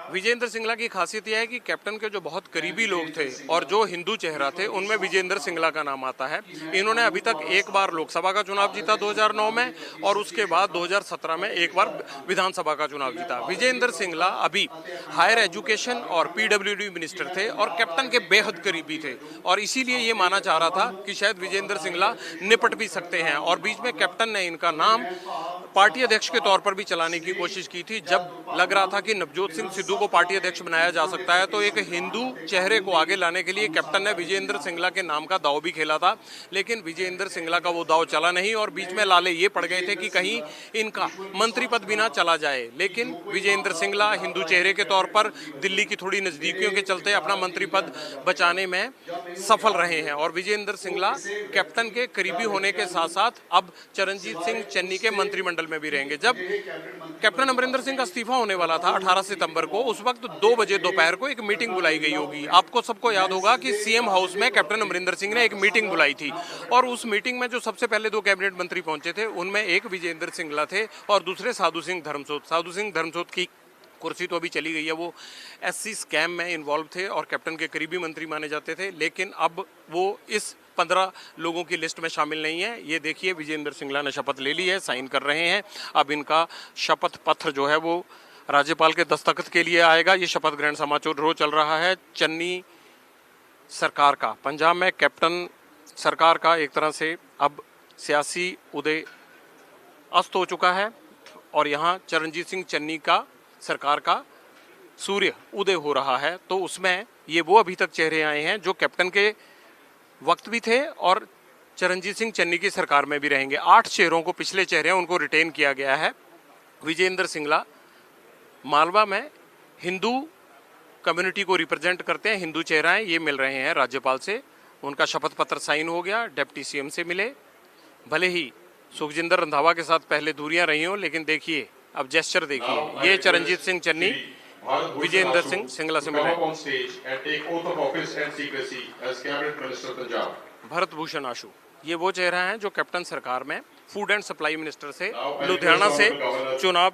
विजयेंद्र सिंगला की खासियत यह है कि कैप्टन के जो बहुत करीबी लोग थे और जो हिंदू चेहरा थे उनमें विजयेंद्र सिंगला का नाम आता है। इन्होंने अभी तक एक बार लोकसभा का चुनाव जीता 2009 में और उसके बाद 2017 में एक बार विधानसभा का चुनाव जीता। विजयेंद्र सिंगला अभी हायर एजुकेशन और पीडब्ल्यूडी मिनिस्टर थे और कैप्टन के बेहद करीबी थे और इसीलिए ये माना जा रहा था कि शायद विजयेंद्र सिंगला निपट भी सकते हैं। और बीच में कैप्टन ने इनका नाम पार्टी अध्यक्ष के तौर पर भी चलाने की कोशिश की थी, जब लग रहा था कि नवजोत सिंह सिद्धू हिंदू को पार्टी अध्यक्ष बनाया जा सकता है, तो एक हिंदू चेहरे को आगे लाने के लिए कैप्टन ने विजयेंद्र सिंगला के नाम का दांव भी खेला था, लेकिन विजयेंद्र सिंगला का वो दांव चला नहीं और बीच में लाले ये पड़ गए थे कि कहीं इनका मंत्री पद भी ना चला जाए। लेकिन विजयेंद्र सिंगला हिंदू चेहरे के तौर पर दिल्ली की थोड़ी नजदीकियों के चलते अपना मंत्री पद बचाने में सफल रहे हैं और विजयेंद्र सिंगला कैप्टन के करीबी होने के साथ साथ अब चरणजीत सिंह चन्नी के मंत्रिमंडल में भी रहेंगे। जब कैप्टन अमरिंदर सिंह का इस्तीफा होने वाला था 18 सितंबर को, उस वक्त 2 बजे दोपहर को एक मीटिंग बुलाई गई होगी। आपको सबको याद होगा कि सीएम हाउस में कैप्टन अमरिंदर सिंह ने एक मीटिंग बुलाई थी और उस मीटिंग में जो सबसे पहले 2 कैबिनेट मंत्री पहुंचे थे उनमें एक विजयेंद्र सिंगला थे और दूसरे साधु सिंह धर्मसोत। साधु सिंह धर्मसोत की कुर्सी तो अभी चली गई है, वो एससी स्कैम में इन्वॉल्व थे और कैप्टन के करीबी मंत्री माने जाते थे, लेकिन अब वो इस 15 लोगों की लिस्ट में शामिल नहीं है। ये देखिए विजयेंद्र सिंगला ने शपथ ले ली है, साइन कर रहे हैं। अब इनका शपथ पत्र जो है वो राज्यपाल के दस्तखत के लिए आएगा। ये शपथ ग्रहण समारोह चल रहा है चन्नी सरकार का, पंजाब में कैप्टन सरकार का एक तरह से अब सियासी उदय अस्त हो चुका है और यहाँ चरणजीत सिंह चन्नी का सरकार का सूर्य उदय हो रहा है। तो उसमें ये वो अभी तक चेहरे आए हैं जो कैप्टन के वक्त भी थे और चरणजीत सिंह चन्नी की सरकार में भी रहेंगे। 8 चेहरों को, पिछले चेहरे हैं उनको रिटेन किया गया है। विजयेंद्र सिंगला मालवा में हिंदू कम्युनिटी को रिप्रेजेंट करते हैं, हिंदू चेहरा हैं, ये मिल रहे हैं राज्यपाल से। उनका शपथ पत्र साइन हो गया, डिप्टी सीएम से मिले। भले ही सुखजिंदर रंधावा के साथ पहले दूरियां रही हों, लेकिन देखिए अब जेस्चर देखिए, ये चरणजीत सिंह चन्नी विजयेंद्र सिंह सिंगला से मिले। भरत भूषण आशु ये वो चेहरा हैं जो कैप्टन सरकार में फूड एंड सप्लाई मिनिस्टर से लुधियाना से चुनाव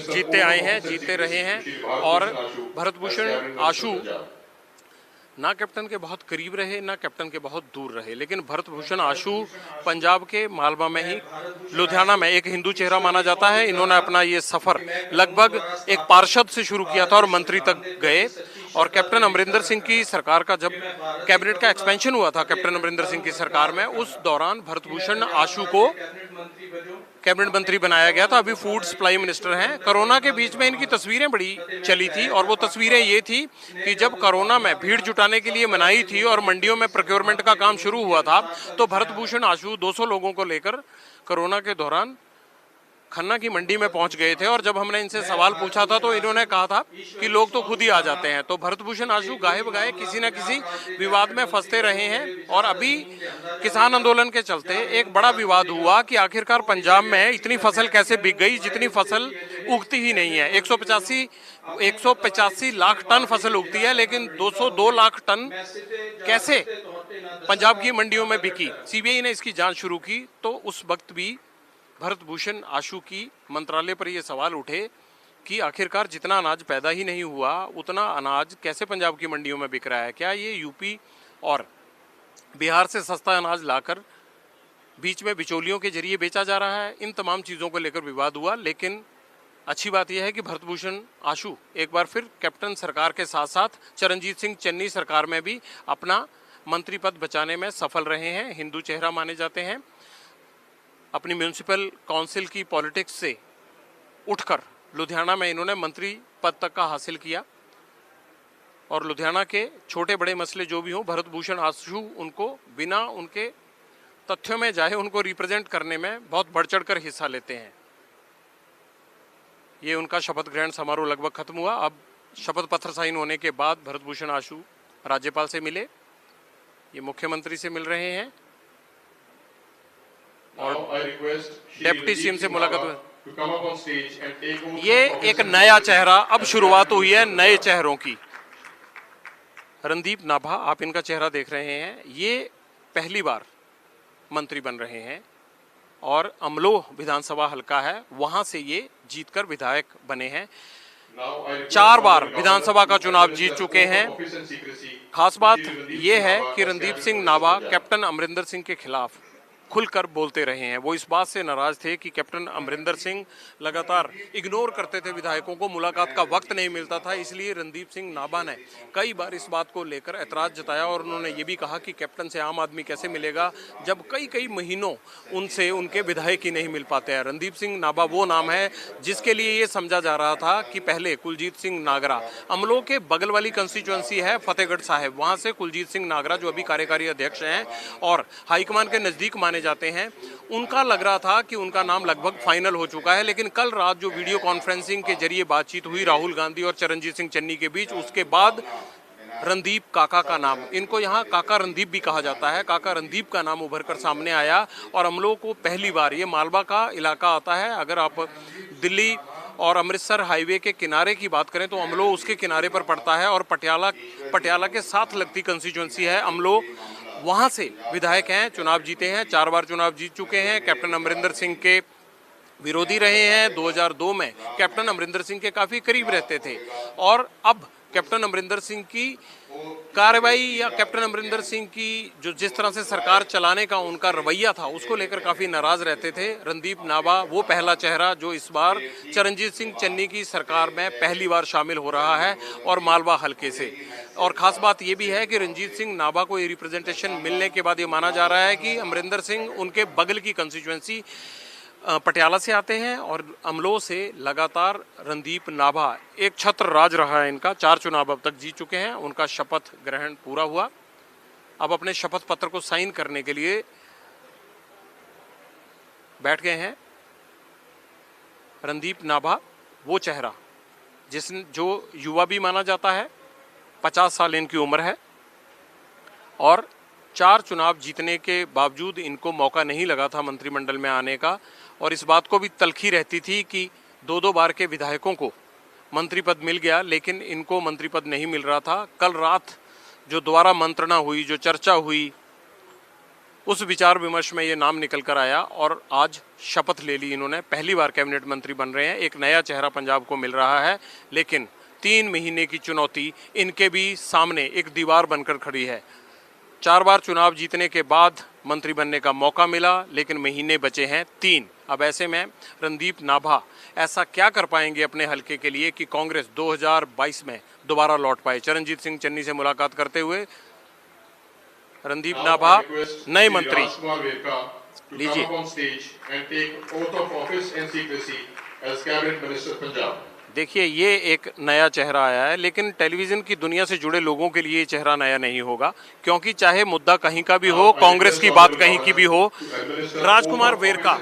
जीते आए हैं, जीते रहे हैं। और भरत भूषण आशु ना कैप्टन के बहुत करीब रहे ना कैप्टन के बहुत दूर रहे, लेकिन भरत भूषण आशु पंजाब के मालवा में ही लुधियाना में एक हिंदू चेहरा माना जाता है। इन्होंने अपना ये सफर लगभग एक पार्षद से शुरू किया था और मंत्री तक गए। और कैप्टन अमरिंदर सिंह की सरकार का जब कैबिनेट का एक्सपेंशन हुआ था कैप्टन अमरिंदर सिंह की सरकार में, उस दौरान भरत भूषण आशु को कैबिनेट मंत्री बनाया गया था। अभी फूड सप्लाई मिनिस्टर हैं। कोरोना के बीच में इनकी तस्वीरें बड़ी चली थी और वो तस्वीरें ये थी कि जब कोरोना में भीड़ जुटाने के लिए मनाही थी और मंडियों में प्रोक्योरमेंट का काम शुरू हुआ था, तो भरत भूषण आशु 200 लोगों को लेकर कोरोना के दौरान खन्ना की मंडी में पहुंच गए थे। और जब हमने इनसे सवाल पूछा था तो इन्होंने कहा था कि लोग तो खुद ही आ जाते हैं। तो भरत भूषण आशु गाहे बगाए किसी न किसी विवाद में फंसते रहे हैं। और अभी किसान आंदोलन के चलते एक बड़ा विवाद हुआ कि आखिरकार पंजाब में इतनी फसल कैसे बिक गई जितनी फसल उगती ही नहीं है। 185 लाख टन फसल उगती है, लेकिन 202 लाख टन कैसे पंजाब की मंडियों में बिकी। सीबीआई ने इसकी जांच शुरू की तो उस वक्त भी भरत भूषण आशु की मंत्रालय पर यह सवाल उठे कि आखिरकार जितना अनाज पैदा ही नहीं हुआ उतना अनाज कैसे पंजाब की मंडियों में बिक रहा है। क्या ये यूपी और बिहार से सस्ता अनाज लाकर बीच में बिचौलियों के जरिए बेचा जा रहा है। इन तमाम चीज़ों को लेकर विवाद हुआ, लेकिन अच्छी बात यह है कि भरत भूषण आशु एक बार फिर कैप्टन सरकार के साथ साथ चरणजीत सिंह चन्नी सरकार में भी अपना मंत्री पद बचाने में सफल रहे हैं। हिंदू चेहरा माने जाते हैं। अपनी म्यूनिसिपल काउंसिल की पॉलिटिक्स से उठकर लुधियाना में इन्होंने मंत्री पद तक का हासिल किया और लुधियाना के छोटे बड़े मसले जो भी हों, भरत भूषण आशु उनको बिना उनके तथ्यों में जाए उनको रिप्रेजेंट करने में बहुत बढ़ चढ़ कर हिस्सा लेते हैं। ये उनका शपथ ग्रहण समारोह लगभग खत्म हुआ। अब शपथ पत्र साइन होने के बाद भरत भूषण आशु राज्यपाल से मिले, ये मुख्यमंत्री से मिल रहे हैं और डिप्टी सीएम से मुलाकात हुई। ये एक नया चेहरा, अब शुरुआत हुई है नए चेहरों की। रणदीप नाभा, आप इनका चेहरा देख रहे हैं, ये पहली बार मंत्री बन रहे हैं और अमलोह विधानसभा हल्का है, वहां से ये जीतकर विधायक बने हैं। 4 बार विधानसभा का चुनाव जीत चुके हैं। खास बात यह है कि रणदीप सिंह नाभा कैप्टन अमरिंदर सिंह के खिलाफ खुलकर बोलते रहे हैं। वो इस बात से नाराज थे कि कैप्टन अमरिंदर सिंह लगातार इग्नोर करते थे विधायकों को, मुलाकात का वक्त नहीं मिलता था। इसलिए रणदीप सिंह नाभा ने कई बार इस बात को लेकर ऐतराज जताया और उन्होंने ये भी कहा कि कैप्टन से आम आदमी कैसे मिलेगा जब कई कई महीनों उनसे उनके विधायक ही नहीं मिल पाते हैं। रणदीप सिंह नाभा वो नाम है जिसके लिए ये समझा जा रहा था कि पहले कुलजीत सिंह नागरा, अमलों के बगल वाली कंस्टिट्यूएंसी है फतेहगढ़ साहिब, वहां से कुलजीत सिंह नागरा जो अभी कार्यकारी अध्यक्ष हैं और हाईकमान के नजदीक माने जाते हैं, उनका लग रहा था कि उनका नाम लगभग फाइनल हो चुका है। लेकिन कल रात जो वीडियो कॉन्फ्रेंसिंग के जरिए बातचीत हुई राहुल गांधी और चरणजीत सिंह चन्नी के बीच, उसके बाद रणदीप काका का नाम, इनको यहाँ काका रणदीप भी कहा जाता है, काका रणदीप का नाम उभर कर सामने आया। और अमलों को पहली बार, ये मालवा का इलाका आता है, अगर आप दिल्ली और अमृतसर हाईवे के किनारे की बात करें तो अमलों उसके किनारे पर पड़ता है और पटियाला के साथ लगती कंस्टिट्यूएंसी है अमलों। वहाँ से विधायक हैं, चुनाव जीते हैं, 4 बार चुनाव जीत चुके हैं, कैप्टन अमरिंदर सिंह के विरोधी रहे हैं। 2002 में कैप्टन अमरिंदर सिंह के काफ़ी करीब रहते थे और अब कैप्टन अमरिंदर सिंह की कार्रवाई या कैप्टन अमरिंदर सिंह की जो जिस तरह से सरकार चलाने का उनका रवैया था उसको लेकर काफ़ी नाराज रहते थे। रणदीप नाभा वो पहला चेहरा जो इस बार चरणजीत सिंह चन्नी की सरकार में पहली बार शामिल हो रहा है और मालवा हल्के से। और ख़ास बात ये भी है कि रणजीत सिंह नाभा को ये रिप्रेजेंटेशन मिलने के बाद ये माना जा रहा है कि अमरिंदर सिंह उनके बगल की कंस्टिट्यूएंसी पटियाला से आते हैं और अमलों से लगातार रणदीप नाभा, एक छत्र राज रहा है इनका, 4 चुनाव अब तक जीत चुके हैं। उनका शपथ ग्रहण पूरा हुआ, अब अपने शपथ पत्र को साइन करने के लिए बैठ गए हैं। रणदीप नाभा वो चेहरा जो युवा भी माना जाता है, 50 साल इनकी उम्र है और 4 चुनाव जीतने के बावजूद इनको मौका नहीं लगा था मंत्रिमंडल में आने का और इस बात को भी तलखी रहती थी कि 2-2 बार के विधायकों को मंत्री पद मिल गया लेकिन इनको मंत्री पद नहीं मिल रहा था। कल रात जो दोबारा मंत्रणा हुई, जो चर्चा हुई, उस विचार विमर्श में ये नाम निकल कर आया और आज शपथ ले ली इन्होंने। पहली बार कैबिनेट मंत्री बन रहे हैं, एक नया चेहरा पंजाब को मिल रहा है। लेकिन 3 महीने की चुनौती इनके भी सामने एक दीवार बनकर खड़ी है। 4 बार चुनाव जीतने के बाद मंत्री बनने का मौका मिला लेकिन महीने बचे हैं 3। अब ऐसे में रणदीप नाभा ऐसा क्या कर पाएंगे अपने हलके के लिए कि कांग्रेस 2022 में दोबारा लौट पाए। चरणजीत सिंह चन्नी से मुलाकात करते हुए रणदीप नाभा नए मंत्री लीजिए। देखिए ये एक नया चेहरा आया है लेकिन टेलीविजन की दुनिया से जुड़े लोगों के लिए ये चेहरा नया नहीं होगा क्योंकि चाहे मुद्दा कहीं का भी हो, कांग्रेस की बात कहीं की भी हो, राजकुमार वेरका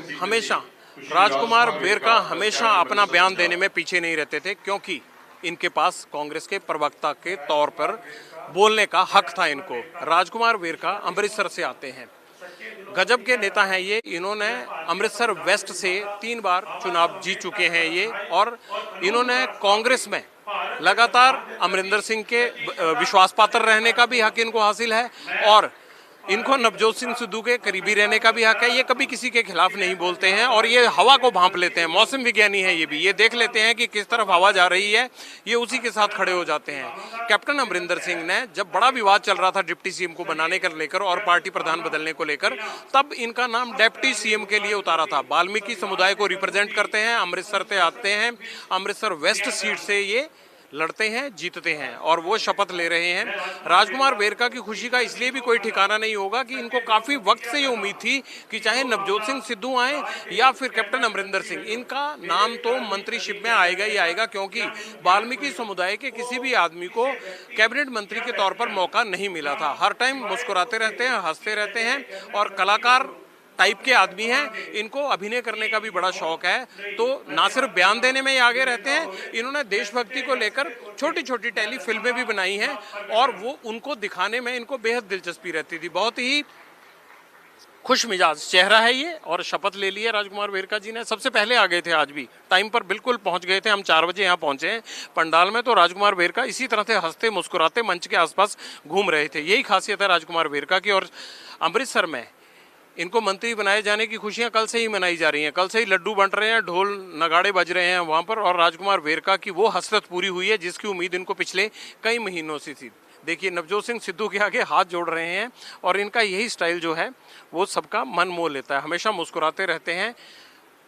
हमेशा अपना बयान देने में पीछे नहीं रहते थे क्योंकि इनके पास कांग्रेस के प्रवक्ता के तौर पर बोलने का हक था इनको। राजकुमार वेरका अमृतसर से आते हैं, गजब के नेता हैं ये। इन्होंने अमृतसर वेस्ट से 3 बार चुनाव जीत चुके हैं ये और इन्होंने कांग्रेस में लगातार अमरिंदर सिंह के विश्वास पात्र रहने का भी हक इनको हासिल है और इनको नवजोत सिंह सिद्धू के करीबी रहने का भी हक है। ये कभी किसी के खिलाफ नहीं बोलते हैं और ये हवा को भांप लेते हैं, मौसम विज्ञानी है ये भी, ये देख लेते हैं कि किस तरफ हवा जा रही है, ये उसी के साथ खड़े हो जाते हैं। कैप्टन अमरिंदर सिंह ने जब बड़ा विवाद चल रहा था डिप्टी सीएम को बनाने को लेकर और पार्टी प्रधान बदलने को लेकर, तब इनका नाम डिप्टी सीएम के लिए उतारा था। वाल्मीकि समुदाय को रिप्रेजेंट करते हैं, अमृतसर से आते हैं, अमृतसर वेस्ट सीट से ये लड़ते हैं, जीतते हैं और वो शपथ ले रहे हैं। राजकुमार वेरका की खुशी का इसलिए भी कोई ठिकाना नहीं होगा कि इनको काफ़ी वक्त से ये उम्मीद थी कि चाहे नवजोत सिंह सिद्धू आए या फिर कैप्टन अमरिंदर सिंह, इनका नाम तो मंत्रीशिप में आएगा ही आएगा क्योंकि वाल्मीकि समुदाय के किसी भी आदमी को कैबिनेट मंत्री के तौर पर मौका नहीं मिला था। हर टाइम मुस्कुराते रहते हैं, हंसते रहते हैं और कलाकार टाइप के आदमी हैं, इनको अभिनय करने का भी बड़ा शौक है। तो ना सिर्फ बयान देने में ही आगे रहते हैं, इन्होंने देशभक्ति को लेकर छोटी छोटी टेली फिल्में भी बनाई हैं और वो उनको दिखाने में इनको बेहद दिलचस्पी रहती थी। बहुत ही खुश मिजाज चेहरा है ये और शपथ ले ली है राजकुमार वेरका जी ने। सबसे पहले आ गए थे, आज भी टाइम पर बिल्कुल पहुंच गए थे। हम 4 बजे यहाँ पहुंचे हैं पंडाल में, तो राजकुमार वेरका इसी तरह से हंसते मुस्कुराते मंच के आसपास घूम रहे थे। यही खासियत है राजकुमार वेरका की। और अमृतसर में इनको मंत्री बनाए जाने की खुशियां कल से ही मनाई जा रही हैं, कल से ही लड्डू बंट रहे हैं, ढोल नगाड़े बज रहे हैं वहां पर और राजकुमार वेरका की वो हसरत पूरी हुई है जिसकी उम्मीद इनको पिछले कई महीनों से थी। देखिए नवजोत सिंह सिद्धू के आगे हाथ जोड़ रहे हैं और इनका यही स्टाइल जो है वो सबका मन मोह लेता है, हमेशा मुस्कुराते रहते हैं।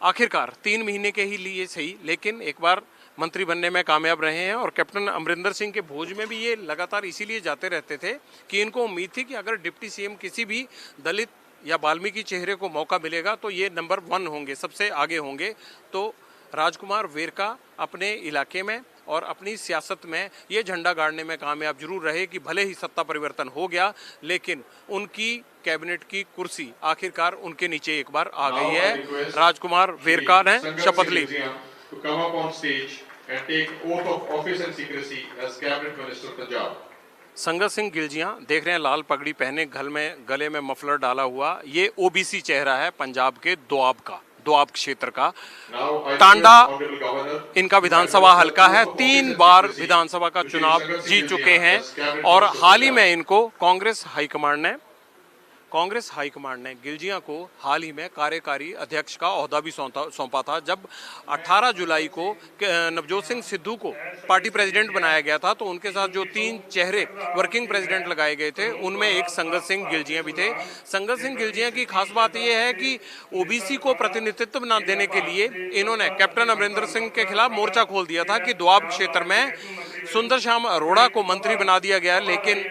आखिरकार 3 महीने के ही लिए सही, लेकिन एक बार मंत्री बनने में कामयाब रहे हैं। और कैप्टन अमरिंदर सिंह के भोज में भी ये लगातार इसीलिए जाते रहते थे कि इनको उम्मीद थी कि अगर डिप्टी सीएम किसी भी दलित या वाल्मीकि चेहरे को मौका मिलेगा तो ये नंबर 1 होंगे, सबसे आगे होंगे। तो राजकुमार वेरका अपने इलाके में और अपनी सियासत में ये झंडा गाड़ने में कामयाब जरूर रहे कि भले ही सत्ता परिवर्तन हो गया, लेकिन उनकी कैबिनेट की कुर्सी आखिरकार उनके नीचे एक बार आ गई है। राजकुमार वेरका ने शपथ ली। संगत सिंह गिलजियां देख रहे हैं, लाल पगड़ी पहने, गले में मफलर डाला हुआ, ये ओबीसी चेहरा है पंजाब के दोआब क्षेत्र का। टांडा इनका विधानसभा हलका है, 3 बार विधानसभा का चुनाव जीत चुके हैं और हाल ही में इनको कांग्रेस हाईकमांड ने गिलजिया को हाल ही में कार्यकारी अध्यक्ष का ओहदा भी सौंपा था। जब 18 जुलाई को नवजोत सिंह सिद्धू को पार्टी प्रेसिडेंट बनाया गया था तो उनके साथ जो 3 चेहरे वर्किंग प्रेसिडेंट लगाए गए थे उनमें एक संगत सिंह गिलजिया भी थे। संगत सिंह गिलजिया की खास बात यह है कि ओबीसी को प्रतिनिधित्व न देने के लिए इन्होंने कैप्टन अमरिंदर सिंह के खिलाफ मोर्चा खोल दिया था कि दोआब क्षेत्र में सुंदर श्याम अरोड़ा को मंत्री बना दिया गया, लेकिन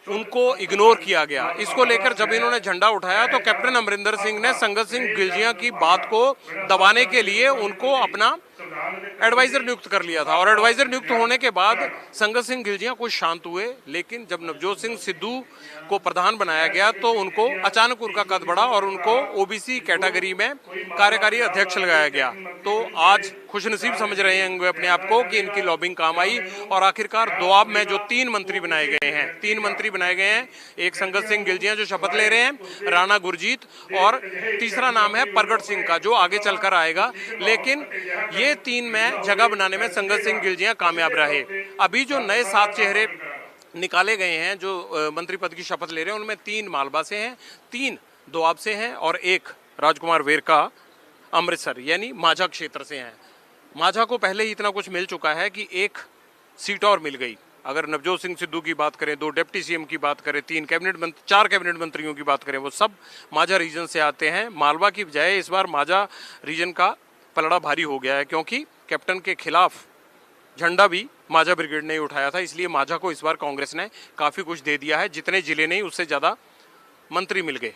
उनको इग्नोर किया गया। इसको लेकर जब इन्होंने झंडा उठाया तो कैप्टन अमरिंदर सिंह ने संगत सिंह गिलजिया की बात को दबाने के लिए उनको अपना एडवाइजर नियुक्त कर लिया था और एडवाइजर नियुक्त होने के बाद संगत सिंह गिलजिया कुछ शांत हुए, लेकिन जब नवजोत सिंह सिद्धू को प्रधान बनाया गया तो उनको अचानक उनका कद बढ़ा और उनको ओबीसी कैटेगरी में कार्यकारी अध्यक्ष लगाया गया। तो आज खुशनसीब समझ रहे हैं अपने आप को कि इनकी लॉबिंग काम आई और आखिरकार दोआब में जो 3 मंत्री बनाए गए हैं, एक संगत सिंह गिलजिया जो शपथ ले रहे हैं, राणा गुरजीत, और तीसरा नाम है परगट सिंह का जो आगे चलकर आएगा। लेकिन ये 3 में जगह बनाने में संगत सिंह गिलजिया कामयाब रहे। अभी जो नए 7 चेहरे निकाले गए हैं जो मंत्री पद की शपथ ले रहे हैं, उनमें 3 मालवा से हैं, 3 दोआब से हैं और 1 राजकुमार वेरका अमृतसर यानी माझा क्षेत्र से हैं। माझा को पहले ही इतना कुछ मिल चुका है कि 1 सीट और मिल गई। अगर नवजोत सिंह सिद्धू की बात करें, 2 डिप्टी सीएम की बात करें, 4 कैबिनेट मंत्रियों की बात करें, वो सब माझा रीजन से आते हैं। मालवा की बजाय इस बार माझा रीजन का पलड़ा भारी हो गया है क्योंकि कैप्टन के खिलाफ झंडा भी माझा ब्रिगेड ने ही उठाया था, इसलिए माझा को इस बार कांग्रेस ने काफ़ी कुछ दे दिया है। जितने जिले नहीं उससे ज़्यादा मंत्री मिल गए।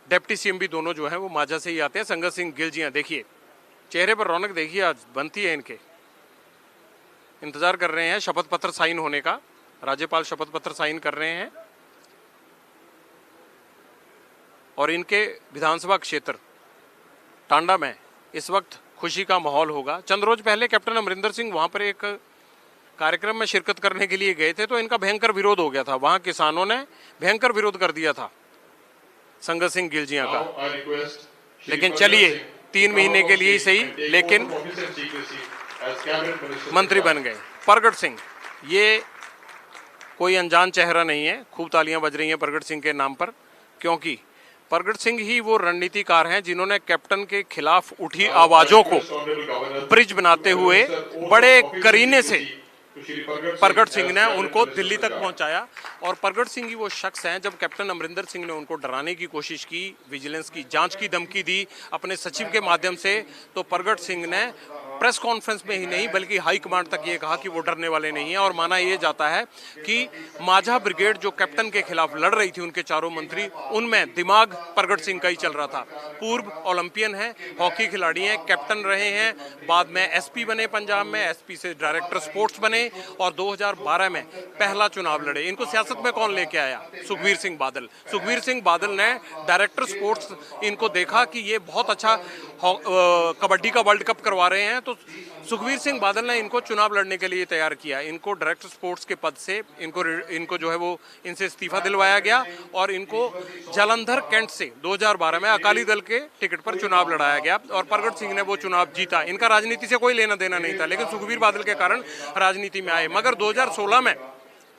डिप्टी सीएम भी दोनों जो हैं वो माझा से ही आते हैं। संगत सिंह गिलजिया देखिए, चेहरे पर रौनक देखिए आज बनती है इनके। इंतजार कर रहे हैं शपथ पत्र साइन होने का, राज्यपाल शपथ पत्र साइन कर रहे हैं और इनके विधानसभा क्षेत्र टांडा में इस वक्त खुशी का माहौल होगा। चंद रोज पहले कैप्टन अमरिंदर सिंह वहां पर एक कार्यक्रम में शिरकत करने के लिए गए थे तो इनका भयंकर विरोध हो गया था, वहां किसानों ने भयंकर विरोध कर दिया था संगत सिंह गिलजिया का। लेकिन चलिए 3 महीने के लिए ही सही, लेकिन मंत्री बन गए। परगट सिंह ये कोई अनजान चेहरा नहीं है, खूब तालियां बज रही हैं परगट सिंह के नाम पर, क्योंकि परगट सिंह ही वो रणनीतिकार हैं जिन्होंने कैप्टन के खिलाफ उठी आवाजों को ब्रिज बनाते हुए बड़े करीने से परगट सिंह ने उनको दिल्ली तक पहुंचाया। और परगट सिंह ही वो शख्स हैं, जब कैप्टन अमरिंदर सिंह ने उनको डराने की कोशिश की, विजिलेंस की जांच की धमकी दी अपने सचिव के माध्यम से, तो परगट सिंह ने प्रेस कॉन्फ्रेंस में ही नहीं बल्कि हाई कमांड तक ये कहा कि वो डरने वाले नहीं हैं। और माना ये जाता है कि माझा ब्रिगेड जो कैप्टन के खिलाफ लड़ रही थी, उनके चारों मंत्री, उनमें दिमाग परगट सिंह का ही चल रहा था। पूर्व ओलंपियन है, हॉकी खिलाड़ी हैं, कैप्टन रहे हैं, बाद में एसपी बने पंजाब में, एसपी से डायरेक्टर स्पोर्ट्स बने और 2012 में पहला चुनाव लड़े। इनको सियासत में कौन लेके आया? सुखबीर सिंह बादल। सुखबीर सिंह बादल ने डायरेक्टर स्पोर्ट्स इनको देखा कि ये बहुत अच्छा कबड्डी का वर्ल्ड कप करवा रहे हैं, तो सुखबीर सिंह बादल ने इनको चुनाव लड़ने के लिए तैयार किया। इनको डायरेक्टर स्पोर्ट्स के पद से इनको जो है वो इनसे इस्तीफा दिलवाया गया और इनको जालंधर कैंट से 2012 में अकाली दल के टिकट पर चुनाव लड़ाया गया और परगट सिंह ने वो चुनाव जीता। इनका राजनीति से कोई लेना देना नहीं था, लेकिन सुखबीर बादल के कारण राजनीति में आए। मगर 2016 में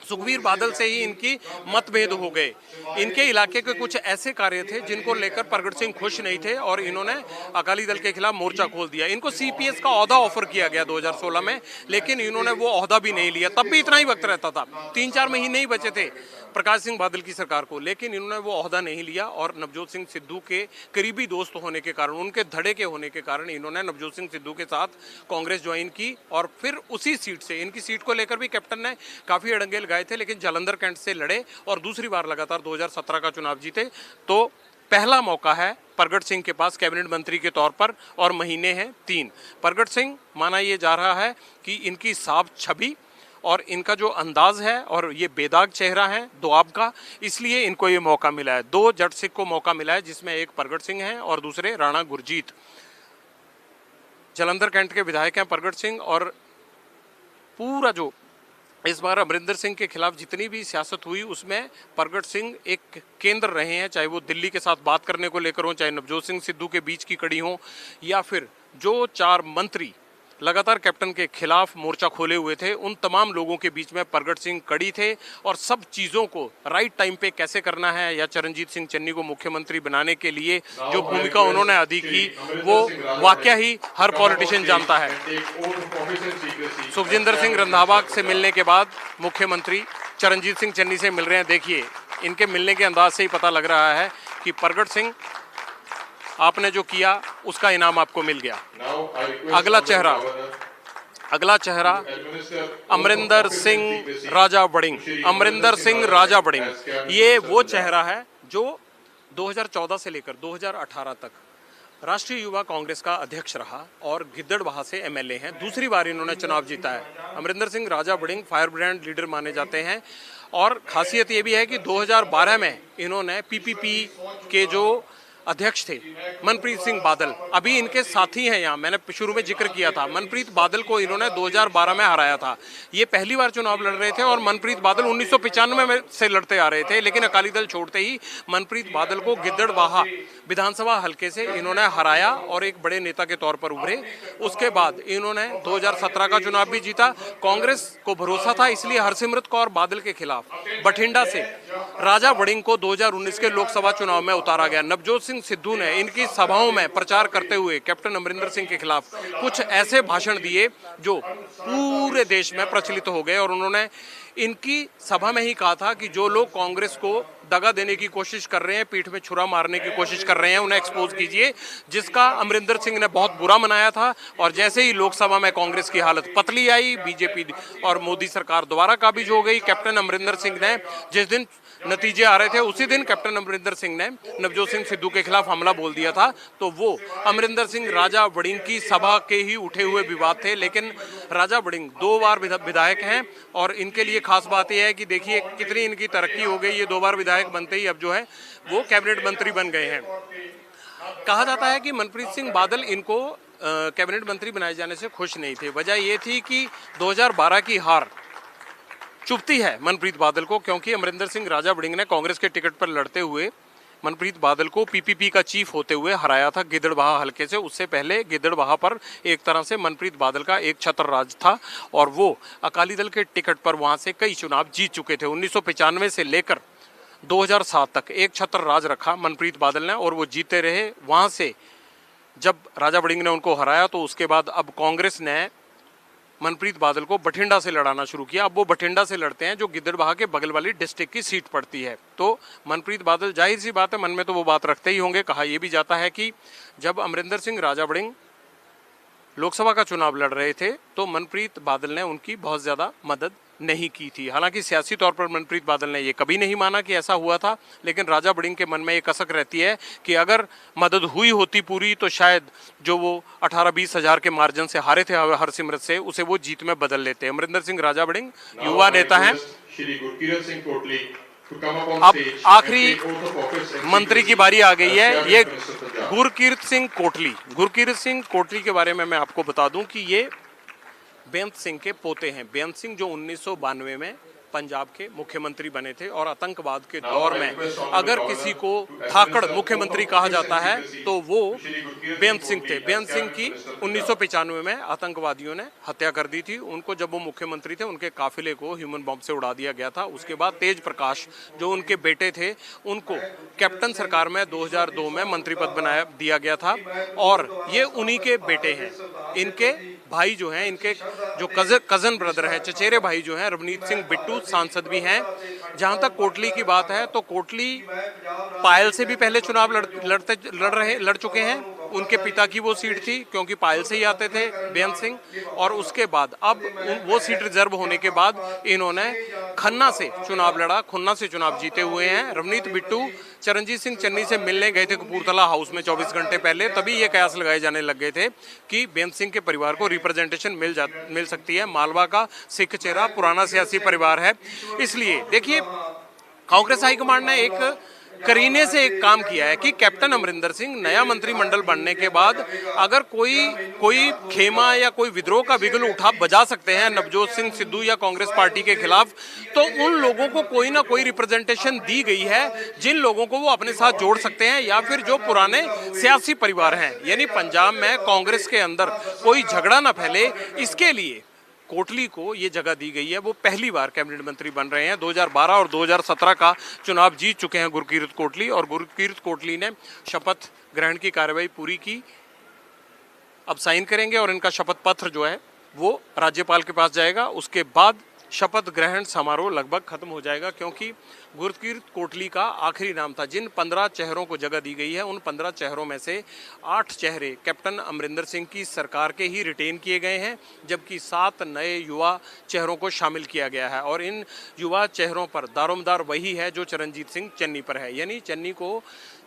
सुखबीर बादल से ही इनकी मतभेद हो गए। इनके इलाके के कुछ ऐसे कार्य थे जिनको लेकर प्रगट सिंह खुश नहीं थे और इन्होंने अकाली दल के खिलाफ मोर्चा खोल दिया। इनको सीपीएस का ओहदा ऑफर किया गया 2016 में, लेकिन इन्होंने वो ओहदा भी नहीं लिया। तब भी इतना ही वक्त रहता था, 3-4 महीने ही बचे थे प्रकाश सिंह बादल की सरकार को, लेकिन इन्होंने वो ओहदा नहीं लिया। और नवजोत सिंह सिद्धू के करीबी दोस्त होने के कारण, उनके धड़े के होने के कारण इन्होंने नवजोत सिंह सिद्धू के साथ कांग्रेस ज्वाइन की और फिर उसी सीट से, इनकी सीट को लेकर भी कैप्टन ने काफी अड़ंगे लगाए थे, लेकिन जालंधर कैंट से लड़े और दूसरी बार लगातार 2017 का चुनाव जीते। तो पहला मौका है प्रगट सिंह के पास कैबिनेट मंत्री के तौर पर और महीने हैं 3। प्रगट सिंह, माना यह जा रहा है कि इनकी साफ छवि और इनका जो अंदाज है और ये बेदाग चेहरा है दोआब का, इसलिए इनको ये मौका मिला है। 2 जट सिख को मौका मिला है, जिसमें एक प्रगट सिंह है और दूसरे राणा गुरजीत। जालंधर कैंट के विधायक हैं प्रगट सिंह। और पूरा जो इस बार अमरिंदर सिंह के खिलाफ जितनी भी सियासत हुई उसमें प्रगट सिंह एक केंद्र रहे हैं, चाहे वो दिल्ली के साथ बात करने को लेकर हो, चाहे नवजोत सिंह सिद्धू के बीच की कड़ी हो, या फिर जो 4 मंत्री लगातार कैप्टन के खिलाफ मोर्चा खोले हुए थे, उन तमाम लोगों के बीच में प्रगट सिंह कड़ी थे। और सब चीज़ों को राइट टाइम पे कैसे करना है, या चरणजीत सिंह चन्नी को मुख्यमंत्री बनाने के लिए जो भूमिका उन्होंने अदा की, वो वाकया ही हर पॉलिटिशियन जानता है। सुखजिंदर सिंह रंधावा से मिलने के बाद मुख्यमंत्री चरणजीत सिंह चन्नी से मिल रहे हैं। देखिए, इनके मिलने के अंदाज से ही पता लग रहा है कि प्रगट सिंह, आपने जो किया उसका इनाम आपको मिल गया। अगला चेहरा अमरिंदर सिंह राजा वड़िंग। अमरिंदर सिंह राजा वड़िंग ये वो चेहरा है जो 2014 से लेकर 2018 तक राष्ट्रीय युवा कांग्रेस का अध्यक्ष रहा और गिद्दड़बाहा से एमएलए हैं। दूसरी बार इन्होंने चुनाव जीता है। अमरिंदर सिंह राजा वड़िंग फायर ब्रांड लीडर माने जाते हैं। और खासियत ये भी है कि 2012 में इन्होंने पीपीपी के जो अध्यक्ष थे मनप्रीत सिंह बादल, अभी इनके साथी हैं यहाँ, मैंने शुरू में जिक्र किया था, मनप्रीत बादल को इन्होंने 2012 में हराया था। ये पहली बार चुनाव लड़ रहे थे और मनप्रीत बादल 1995 में से लड़ते आ रहे थे, लेकिन अकाली दल छोड़ते ही मनप्रीत बादल को गिद्दड़बाहा विधानसभा हल्के से इन्होंने हराया और एक बड़े नेता के तौर पर उभरे। उसके बाद इन्होंने 2017 का चुनाव भी जीता। कांग्रेस को भरोसा था, इसलिए हरसिमरत कौर बादल के खिलाफ बठिंडा से राजा वड़िंग को 2019 के लोकसभा चुनाव में उतारा गया। नवजोत सिंह सिद्धू ने इनकी सभाओं में प्रचार करते हुए कैप्टन अमरिंदर सिंह के खिलाफ कुछ ऐसे भाषण दिए जो पूरे देश में प्रचलित हो गए। और उन्होंने इनकी सभा में ही कहा था कि जो लोग कांग्रेस को दगा देने की कोशिश कर रहे हैं, पीठ में छुरा मारने की कोशिश कर रहे हैं, उन्हें एक्सपोज कीजिए, जिसका अमरिंदर सिंह ने बहुत बुरा मनाया था। और जैसे ही लोकसभा में कांग्रेस की हालत पतली आई, बीजेपी और मोदी सरकार दोबारा काबिज हो गई, कैप्टन अमरिंदर सिंह ने जिस दिन नतीजे आ रहे थे उसी दिन कैप्टन अमरिंदर सिंह ने नवजोत सिंह सिद्धू के खिलाफ हमला बोल दिया था। तो वो अमरिंदर सिंह राजा वड़िंग की सभा के ही उठे हुए विवाद थे। लेकिन राजा वड़िंग 2 बार विधायक हैं और इनके लिए खास बात यह है कि देखिए कितनी इनकी तरक्की हो गई। ये 2 बार विधायक बनते ही अब जो है वो कैबिनेट मंत्री बन गए हैं। कहा जाता है कि मनप्रीत सिंह बादल इनको कैबिनेट मंत्री बनाए जाने से खुश नहीं थे। वजह ये थी कि 2012 की हार चुभती है मनप्रीत बादल को, क्योंकि अमरिंदर सिंह राजा वड़िंग ने कांग्रेस के टिकट पर लड़ते हुए मनप्रीत बादल को पीपीपी का चीफ होते हुए हराया था गिद्दड़बाहा हल्के से। उससे पहले गिद्दड़बाहा पर एक तरह से मनप्रीत बादल का एक छत्र राज था और वो अकाली दल के टिकट पर वहां से कई चुनाव जीत चुके थे। 1995 से लेकर 2007 तक एक छत्र राज रखा मनप्रीत बादल ने और वो जीते रहे। वहां से जब राजा वड़िंग ने उनको हराया तो उसके बाद अब कांग्रेस ने मनप्रीत बादल को बठिंडा से लड़ाना शुरू किया। अब वो बठिंडा से लड़ते हैं जो गिद्दड़बाहा के बगल वाली डिस्ट्रिक्ट की सीट पड़ती है। तो मनप्रीत बादल, जाहिर सी बात है, मन में तो वो बात रखते ही होंगे। कहा यह भी जाता है कि जब अमरिंदर सिंह राजा वड़िंग लोकसभा का चुनाव लड़ रहे थे तो मनप्रीत बादल ने उनकी बहुत ज़्यादा मदद नहीं की थी। हालांकि सियासी तौर पर मनप्रीत बादल ने ये कभी नहीं माना कि ऐसा हुआ था, लेकिन राजा वड़िंग के मन में एक कसक रहती है कि अगर मदद हुई होती पूरी तो शायद जो वो 18-20 हज़ार के मार्जिन से हारे थे हरसिमरत से, उसे वो जीत में बदल लेते। अमरिंदर सिंह राजा वड़िंग युवा नेता हैं। अब आखिरी मंत्री की बारी आ गई है, ये गुरकीरत सिंह कोटली। गुरकीरत सिंह कोटली के बारे में मैं आपको बता दूं कि ये बेअंत सिंह के पोते हैं। बेअंत सिंह जो 1992 में पंजाब के मुख्यमंत्री बने थे और आतंकवाद के दौर में अगर किसी को धाकड़ मुख्यमंत्री कहा जाता है तो वो बेअंत सिंह थे। बेअंत सिंह की 1995 में आतंकवादियों ने हत्या कर दी थी। उनको जब वो मुख्यमंत्री थे उनके काफिले को ह्यूमन बॉम्ब से उड़ा दिया गया था। उसके बाद तेज प्रकाश जो उनके बेटे थे उनको कैप्टन सरकार में 2002 में मंत्री पद बनाया दिया गया था और ये उन्हीं के बेटे हैं। इनके भाई जो हैं, इनके जो कजन ब्रदर हैं, चचेरे भाई जो हैं, रवनीत सिंह बिट्टू सांसद भी हैं। जहां तक कोटली की बात है तो कोटली पायल से भी पहले चुनाव लड़ चुके हैं। उनके पिता की वो सीट थी क्योंकि पायल से ही आते थे बेअंत सिंह, और उसके बाद अब वो सीट रिजर्व होने के बाद इन्होंने खन्ना से चुनाव लड़ा, खुन्ना से चुनाव जीते हुए हैं। रवनीत बिट्टू चरणजीत सिंह चन्नी से मिलने गए थे कपूरथला हाउस में 24 घंटे पहले, तभी ये कयास लगाए जाने लग गए थे कि बेअंत सिंह के परिवार को रिप्रेजेंटेशन मिल सकती है। मालवा का सिख चेहरा, पुराना सियासी परिवार है। इसलिए देखिए, कांग्रेस हाईकमांड ने एक करीने से एक काम किया है कि कैप्टन अमरिंदर सिंह नया मंत्रिमंडल बनने के बाद अगर कोई खेमा या कोई विद्रोह का बिगुल उठा बजा सकते हैं नवजोत सिंह सिद्धू या कांग्रेस पार्टी के खिलाफ, तो उन लोगों को कोई ना कोई रिप्रेजेंटेशन दी गई है जिन लोगों को वो अपने साथ जोड़ सकते हैं या फिर जो पुराने सियासी परिवार हैं। यानी पंजाब में कांग्रेस के अंदर कोई झगड़ा ना फैले, इसके लिए कोटली को ये जगह दी गई है। वो पहली बार कैबिनेट मंत्री बन रहे हैं। 2012 और 2017 का चुनाव जीत चुके हैं गुरकीरत कोटली, और गुरकीरत कोटली ने शपथ ग्रहण की कार्रवाई पूरी की। अब साइन करेंगे और इनका शपथ पत्र जो है वो राज्यपाल के पास जाएगा। उसके बाद शपथ ग्रहण समारोह लगभग खत्म हो जाएगा, क्योंकि गुरकीरत कोटली का आखिरी नाम था। जिन 15 चेहरों को जगह दी गई है उन 15 चेहरों में से 8 चेहरे कैप्टन अमरिंदर सिंह की सरकार के ही रिटेन किए गए हैं, जबकि 7 नए युवा चेहरों को शामिल किया गया है। और इन युवा चेहरों पर दारोमदार वही है जो चरणजीत सिंह चन्नी पर है। यानी चन्नी को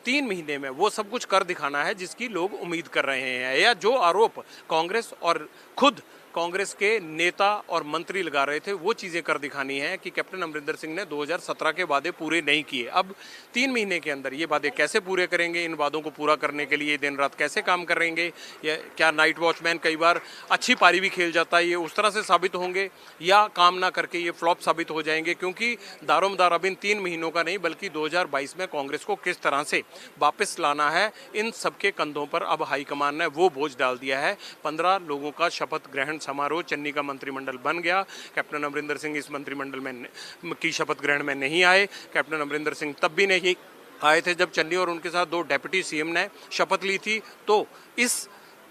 3 महीने में वो सब कुछ कर दिखाना है जिसकी लोग उम्मीद कर रहे हैं, या जो आरोप कांग्रेस और खुद कांग्रेस के नेता और मंत्री लगा रहे थे वो चीज़ें कर दिखानी है कि कैप्टन अमरिंदर सिंह ने 2017 के वादे पूरे नहीं किए। अब 3 महीने के अंदर ये वादे कैसे पूरे करेंगे, इन वादों को पूरा करने के लिए दिन रात कैसे काम करेंगे, या क्या नाइट वॉचमैन कई बार अच्छी पारी भी खेल जाता है, ये उस तरह से साबित होंगे, या काम ना करके ये फ्लॉप साबित हो जाएंगे। क्योंकि दारोमदार अब इन 3 महीनों का नहीं बल्कि 2022 में कांग्रेस को किस तरह से वापस लाना है, इन सबके कंधों पर अब हाईकमान ने वो बोझ डाल दिया है। 15 लोगों का शपथ ग्रहण समारोह, चन्नी का मंत्रिमंडल बन गया। कैप्टन अमरिंदर सिंह इस मंत्रिमंडल में की शपथ ग्रहण में नहीं आए। कैप्टन अमरिंदर सिंह तब भी नहीं आए थे जब चन्नी और उनके साथ 2 डेप्यूटी सीएम ने शपथ ली थी। तो इस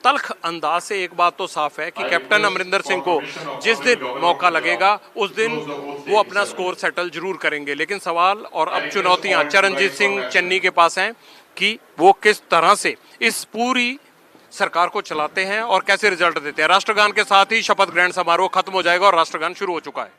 तल्ख अंदाज से एक बात तो साफ है कि कैप्टन अमरिंदर सिंह को जिस दिन मौका लगेगा उस दिन वो अपना स्कोर सेटल जरूर करेंगे। लेकिन सवाल और अब चुनौतियां चरणजीत सिंह चन्नी के पास हैं कि वो किस तरह से इस पूरी सरकार को चलाते हैं और कैसे रिजल्ट देते हैं। राष्ट्रगान के साथ ही शपथ ग्रहण समारोह खत्म हो जाएगा और राष्ट्रगान शुरू हो चुका है।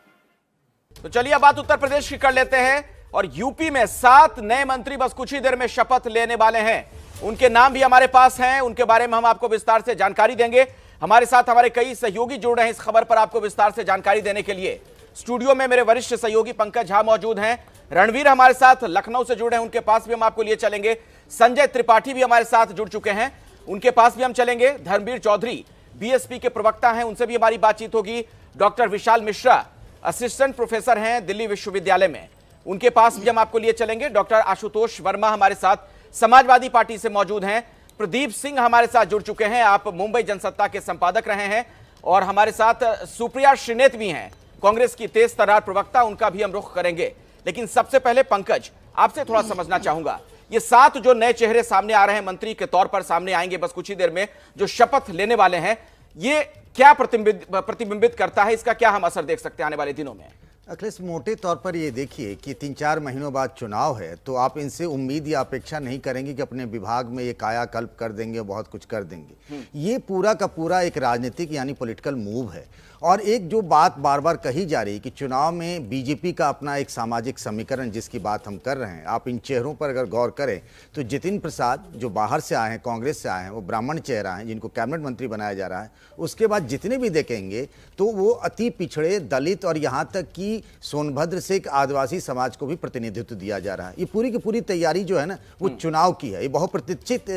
तो चलिए अब बात उत्तर प्रदेश की कर लेते हैं, और यूपी में 7 नए मंत्री बस कुछ ही देर में शपथ लेने वाले हैं। उनके नाम भी हमारे पास हैं, उनके बारे में हम आपको विस्तार से जानकारी देंगे। हमारे साथ हमारे कई सहयोगी जुड़ रहे हैं इस खबर पर आपको विस्तार से जानकारी देने के लिए। स्टूडियो में मेरे वरिष्ठ सहयोगी पंकज झा मौजूद हैं, रणवीर हमारे साथ लखनऊ से जुड़े हैं, उनके पास भी हम आपको लिए चलेंगे। संजय त्रिपाठी भी हमारे साथ जुड़ चुके हैं, उनके पास भी हम चलेंगे। धर्मवीर चौधरी बीएसपी के प्रवक्ता हैं, उनसे भी हमारी बातचीत होगी। Doctor Vishal Mishra assistant professor हैं दिल्ली विश्वविद्यालय में, उनके पास भी हम आपको लिए चलेंगे। डॉक्टर आशुतोष वर्मा हमारे साथ समाजवादी पार्टी से मौजूद हैं। प्रदीप सिंह हमारे साथ जुड़ चुके हैं, आप मुंबई जनसत्ता के संपादक रहे हैं। और हमारे साथ सुप्रिया श्रीनेत भी हैं, कांग्रेस की तेज तर्रार प्रवक्ता, उनका भी हम रुख करेंगे। लेकिन सबसे पहले पंकज, आपसे थोड़ा समझना चाहूंगा, ये 7 जो नए चेहरे सामने आ रहे हैं, मंत्री के तौर पर सामने आएंगे बस कुछ ही देर में, जो शपथ लेने वाले हैं, ये क्या प्रतिबिंबित करता है, इसका क्या हम असर देख सकते हैं आने वाले दिनों में? अखिलेश, मोटे तौर पर ये देखिए कि 3-4 महीनों बाद चुनाव है, तो आप इनसे उम्मीद या अपेक्षा नहीं करेंगे कि अपने विभाग में ये कायाकल्प कर देंगे, बहुत कुछ कर देंगे। ये पूरा का पूरा एक राजनीतिक यानी पॉलिटिकल मूव है। और एक जो बात बार बार कही जा रही है कि चुनाव में बीजेपी का अपना एक सामाजिक समीकरण जिसकी बात हम कर रहे हैं, आप इन चेहरों पर अगर गौर करें तो जितिन प्रसाद जो बाहर से आए हैं, कांग्रेस से आए हैं, वो ब्राह्मण चेहरा हैं जिनको कैबिनेट मंत्री बनाया जा रहा है। उसके बाद जितने भी देखेंगे तो वो अति पिछड़े, दलित और यहाँ तक कि सोनभद्र से एक आदिवासी समाज को भी प्रतिनिधित्व दिया जा रहा है। ये पूरी की पूरी तैयारी जो है ना वो चुनाव की है। ये बहुप्रतीक्षित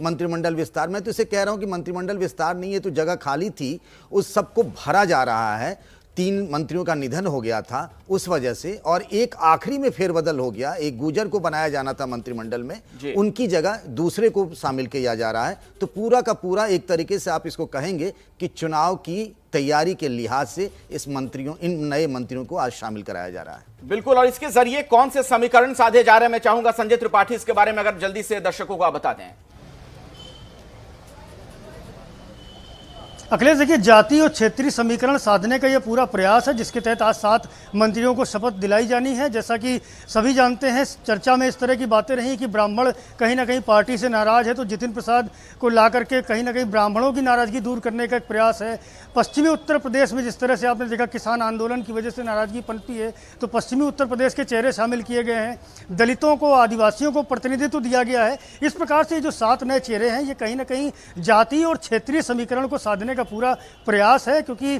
मंत्रिमंडल विस्तार, मैं तो इसे कह रहा हूँ कि मंत्रिमंडल विस्तार नहीं है तो जगह खाली थी, उस सबको भरा जा रहा है। 3 मंत्रियों का निधन हो गया था उस वजह से, और एक आखिरी में फेरबदल हो गया, एक गुजर को बनाया जाना था मंत्रिमंडल में, उनकी जगह दूसरे को शामिल किया जा रहा है। तो पूरा का पूरा एक तरीके से आप इसको कहेंगे कि चुनाव की तैयारी के लिहाज से इन नए मंत्रियों को आज शामिल कराया जा रहा है। बिल्कुल, और इसके जरिए कौन से समीकरण साधे जा रहे हैं, मैं चाहूंगा संजय त्रिपाठी इसके बारे में अगर जल्दी से दर्शकों को आप बता दें। अखिलेश, देखिए, जाति और क्षेत्रीय समीकरण साधने का यह पूरा प्रयास है, जिसके तहत आज 7 मंत्रियों को शपथ दिलाई जानी है। जैसा कि सभी जानते हैं, चर्चा में इस तरह की बातें रही कि ब्राह्मण कहीं ना कहीं पार्टी से नाराज है, तो जितिन प्रसाद को ला करके कहीं ना कहीं ब्राह्मणों की नाराजगी दूर करने का एक प्रयास है। पश्चिमी उत्तर प्रदेश में जिस तरह से आपने देखा किसान आंदोलन की वजह से नाराजगी पनपी है, तो पश्चिमी उत्तर प्रदेश के चेहरे शामिल किए गए हैं, दलितों को, आदिवासियों को प्रतिनिधित्व दिया गया है। इस प्रकार से जो 7 नए चेहरे हैं, ये कहीं ना कहीं जाति और क्षेत्रीय समीकरण को साधने का पूरा प्रयास है, क्योंकि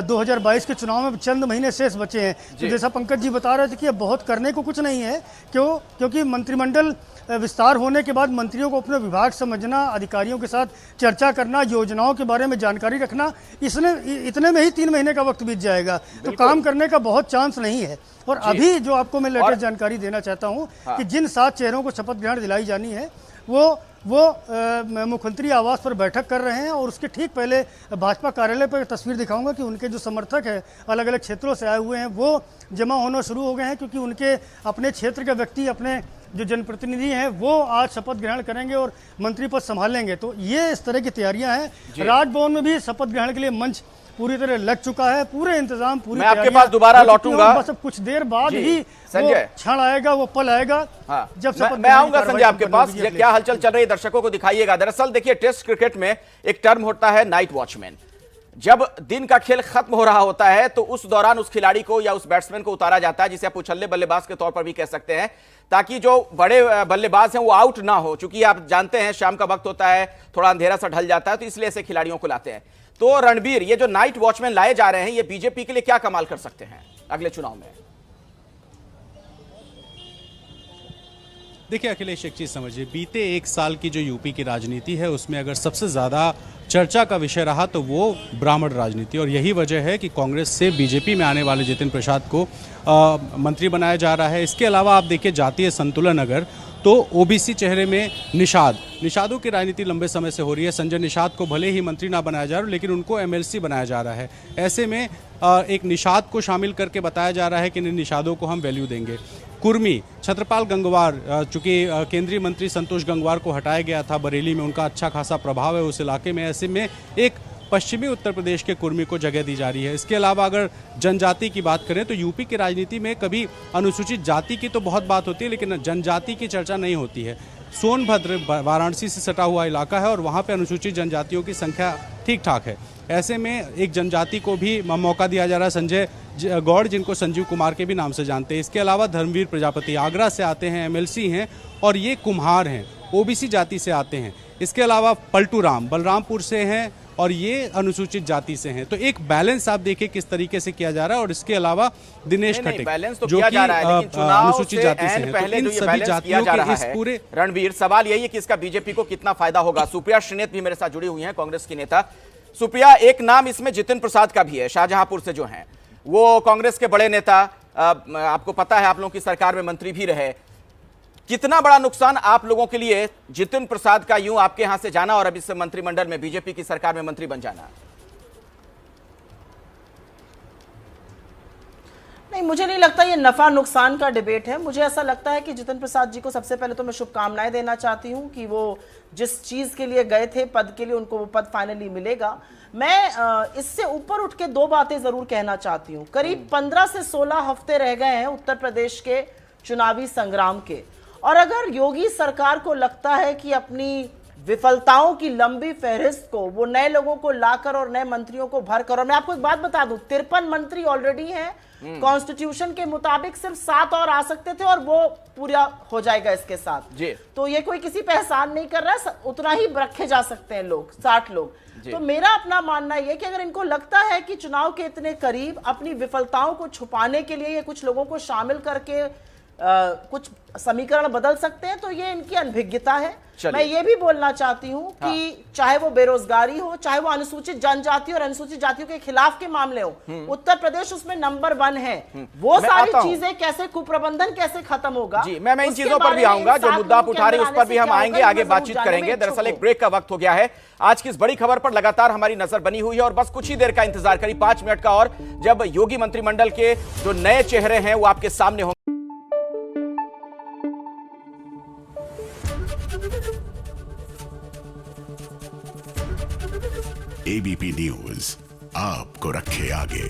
2022 के चुनाव में चंद महीने शेष बचे हैं। तो जैसा पंकज जी बता रहे थे कि अब बहुत करने को कुछ नहीं है, क्योंकि मंत्रिमंडल विस्तार होने के बाद मंत्रियों को अपना विभाग समझना, अधिकारियों के साथ चर्चा करना, योजनाओं के बारे में जानकारी रखना, इतने में ही 3 महीने का वक्त बीत जाएगा। तो काम करने का बहुत चांस नहीं है। और अभी जो आपको मैं लेटेस्ट जानकारी देना चाहता हूं कि जिन 7 चेहरों को शपथ ग्रहण दिलाई जानी है, वो मुख्यमंत्री आवास पर बैठक कर रहे हैं, और उसके ठीक पहले भाजपा कार्यालय पर तस्वीर दिखाऊंगा कि उनके जो समर्थक हैं अलग अलग क्षेत्रों से आए हुए हैं, वो जमा होना शुरू हो गए हैं, क्योंकि उनके अपने क्षेत्र के व्यक्ति, अपने जो जनप्रतिनिधि हैं, वो आज शपथ ग्रहण करेंगे और मंत्री पद संभालेंगे। तो ये इस तरह की तैयारियां हैं। राजभवन में भी शपथ ग्रहण के लिए मंच पूरी तरह लग चुका है, पूरे इंतजाम, पूरी मैं आपके पास दोबारा लौटूंगा, बस अब कुछ देर बाद ही संजय क्षण आएगा, वो पल आएगा। हाँ, जब मैं आऊंगा संजय आपके पास। ये क्या हलचल चल रही है दर्शकों को दिखाइएगा। दरअसल देखिए, टेस्ट क्रिकेट में एक टर्म होता है नाइट वॉचमैन। जब दिन का खेल खत्म हो रहा होता है, तो उस दौरान उस खिलाड़ी को या उस बैट्समैन को उतारा जाता है, जिसे आप उछल्ले बल्लेबाज के तौर पर भी कह सकते हैं, ताकि जो बड़े बल्लेबाज हैं वो आउट ना हो। चूंकि आप जानते हैं शाम का वक्त होता है, थोड़ा अंधेरा सा ढल जाता है, तो इसलिए ऐसे खिलाड़ियों को लाते हैं। तो रणबीर, ये जो नाइट वॉचमैन लाए जा रहे हैं, ये बीजेपी के लिए क्या कमाल कर सकते हैं अगले चुनाव में? देखिए अखिलेश, एक चीज समझिए, बीते 1 साल की जो यूपी की राजनीति है, उसमें अगर सबसे ज्यादा चर्चा का विषय रहा तो वो ब्राह्मण राजनीति, और यही वजह है कि कांग्रेस से बीजेपी में आने वाले जितिन प्रसाद को मंत्री बनाया जा रहा है। इसके अलावा आप देखिए जातीय संतुलन अगर, तो ओबीसी चेहरे में निषादों की राजनीति लंबे समय से हो रही है। संजय निषाद को भले ही मंत्री ना बनाया जा रहा, लेकिन उनको एमएलसी बनाया जा रहा है। ऐसे में एक निषाद को शामिल करके बताया जा रहा है कि निषादों को हम वैल्यू देंगे। कुर्मी, छत्रपाल गंगवार, चूंकि केंद्रीय मंत्री संतोष गंगवार को हटाया गया था बरेली में, उनका अच्छा खासा प्रभाव है उस इलाके में। ऐसे में एक पश्चिमी उत्तर प्रदेश के कुर्मी को जगह दी जा रही है। इसके अलावा अगर जनजाति की बात करें तो यूपी की राजनीति में कभी अनुसूचित जाति की तो बहुत बात होती है, लेकिन जनजाति की चर्चा नहीं होती है। सोनभद्र वाराणसी से सटा हुआ इलाका है और वहाँ पे अनुसूचित जनजातियों की संख्या ठीक ठाक है। ऐसे में एक जनजाति को भी मौका दिया जा रहा है, संजय गौड़, जिनको संजीव कुमार के भी नाम से जानते हैं। इसके अलावा धर्मवीर प्रजापति आगरा से आते हैं, एमएलसी हैं, और ये कुम्हार हैं, ओबीसी जाति से आते हैं। इसके अलावा पलटू राम बलरामपुर से हैं और ये अनुसूचित जाति से हैं। तो एक बैलेंस आप देखिए किस तरीके से किया जा रहा है। और इसके अलावा दिनेश खट्टे जो कि अनुसूचित जाति से हैं, तो इन सभी जातियों के इस पूरे रणवीर, सवाल यही है कि इसका बीजेपी को कितना फायदा होगा। सुप्रिया श्रीनेत भी मेरे साथ जुड़ी हुई हैं, कांग्रेस की नेता। सुप्रिया, एक नाम इसमें जितिन प्रसाद का भी है, शाहजहांपुर से जो हैं, वो कांग्रेस के बड़े नेता, आपको पता है आप लोगों की सरकार में मंत्री भी रहे। कितना बड़ा नुकसान आप लोगों के लिए जितिन प्रसाद का यूं आपके यहां से जाना और अब इस मंत्रिमंडल में बीजेपी की सरकार में मंत्री बन जाना? नहीं, मुझे नहीं लगता ये नफा नुकसान का डिबेट है। मुझे ऐसा लगता है कि जितिन प्रसाद जी को सबसे पहले तो मैं शुभकामनाएं देना चाहती हूं कि वो जिस चीज के लिए गए थे, पद के लिए, उनको वो पद फाइनली मिलेगा। मैं इससे ऊपर उठ के 2 बातें जरूर कहना चाहती हूं। करीब 15 से 16 हफ्ते रह गए हैं उत्तर प्रदेश के चुनावी संग्राम के, और अगर योगी सरकार को लगता है कि अपनी विफलताओं की लंबी फहरिस्त को वो नए लोगों को लाकर और नए मंत्रियों को भरकर, और मैं आपको एक बात बता दूं, 53 मंत्री ऑलरेडी हैं। कॉन्स्टिट्यूशन के मुताबिक सिर्फ 7 और आ सकते थे और वो पूरा हो जाएगा इसके साथ जी। तो ये कोई किसी पे एहसान नहीं कर रहा है, उतना ही रखे जा सकते हैं लोग, 60 लोग। तो मेरा अपना मानना यह कि अगर इनको लगता है कि चुनाव के इतने करीब अपनी विफलताओं को छुपाने के लिए ये कुछ लोगों को शामिल करके कुछ समीकरण बदल सकते हैं, तो ये इनकी अनभिज्ञता है। चलिए। मैं ये भी बोलना चाहती हूं कि चाहे वो बेरोजगारी हो, चाहे वो अनुसूचित जनजाति और अनुसूचित जातियों के खिलाफ के मामले हो, उत्तर प्रदेश उसमें नंबर 1 है। वो मैं सारी आता हूं। चीजें कैसे, कुप्रबंधन कैसे खत्म होगा जी, मैं इन उसके चीजों पर बारे भी में आऊंगा, इन जो 7 मुद्दा आप लोगों के उठा रहे हैं उस अंदर पर भी आने हम से क्या आएंगे, होगा, आगे मैं जरूर बातचीत जानने में करेंगे। दरअसल इच्छुक एक हूं। ब्रेक का वक्त हो गया है। आज की इस बड़ी खबर पर लगातार हमारी नजर बनी हुई है और बस कुछ ही देर का इंतजार, करीब 5 मिनट का, और जब योगी मंत्रिमंडल के जो नए चेहरे हैं वो आपके सामने होंगे। एबीपी न्यूज आपको रखे आगे।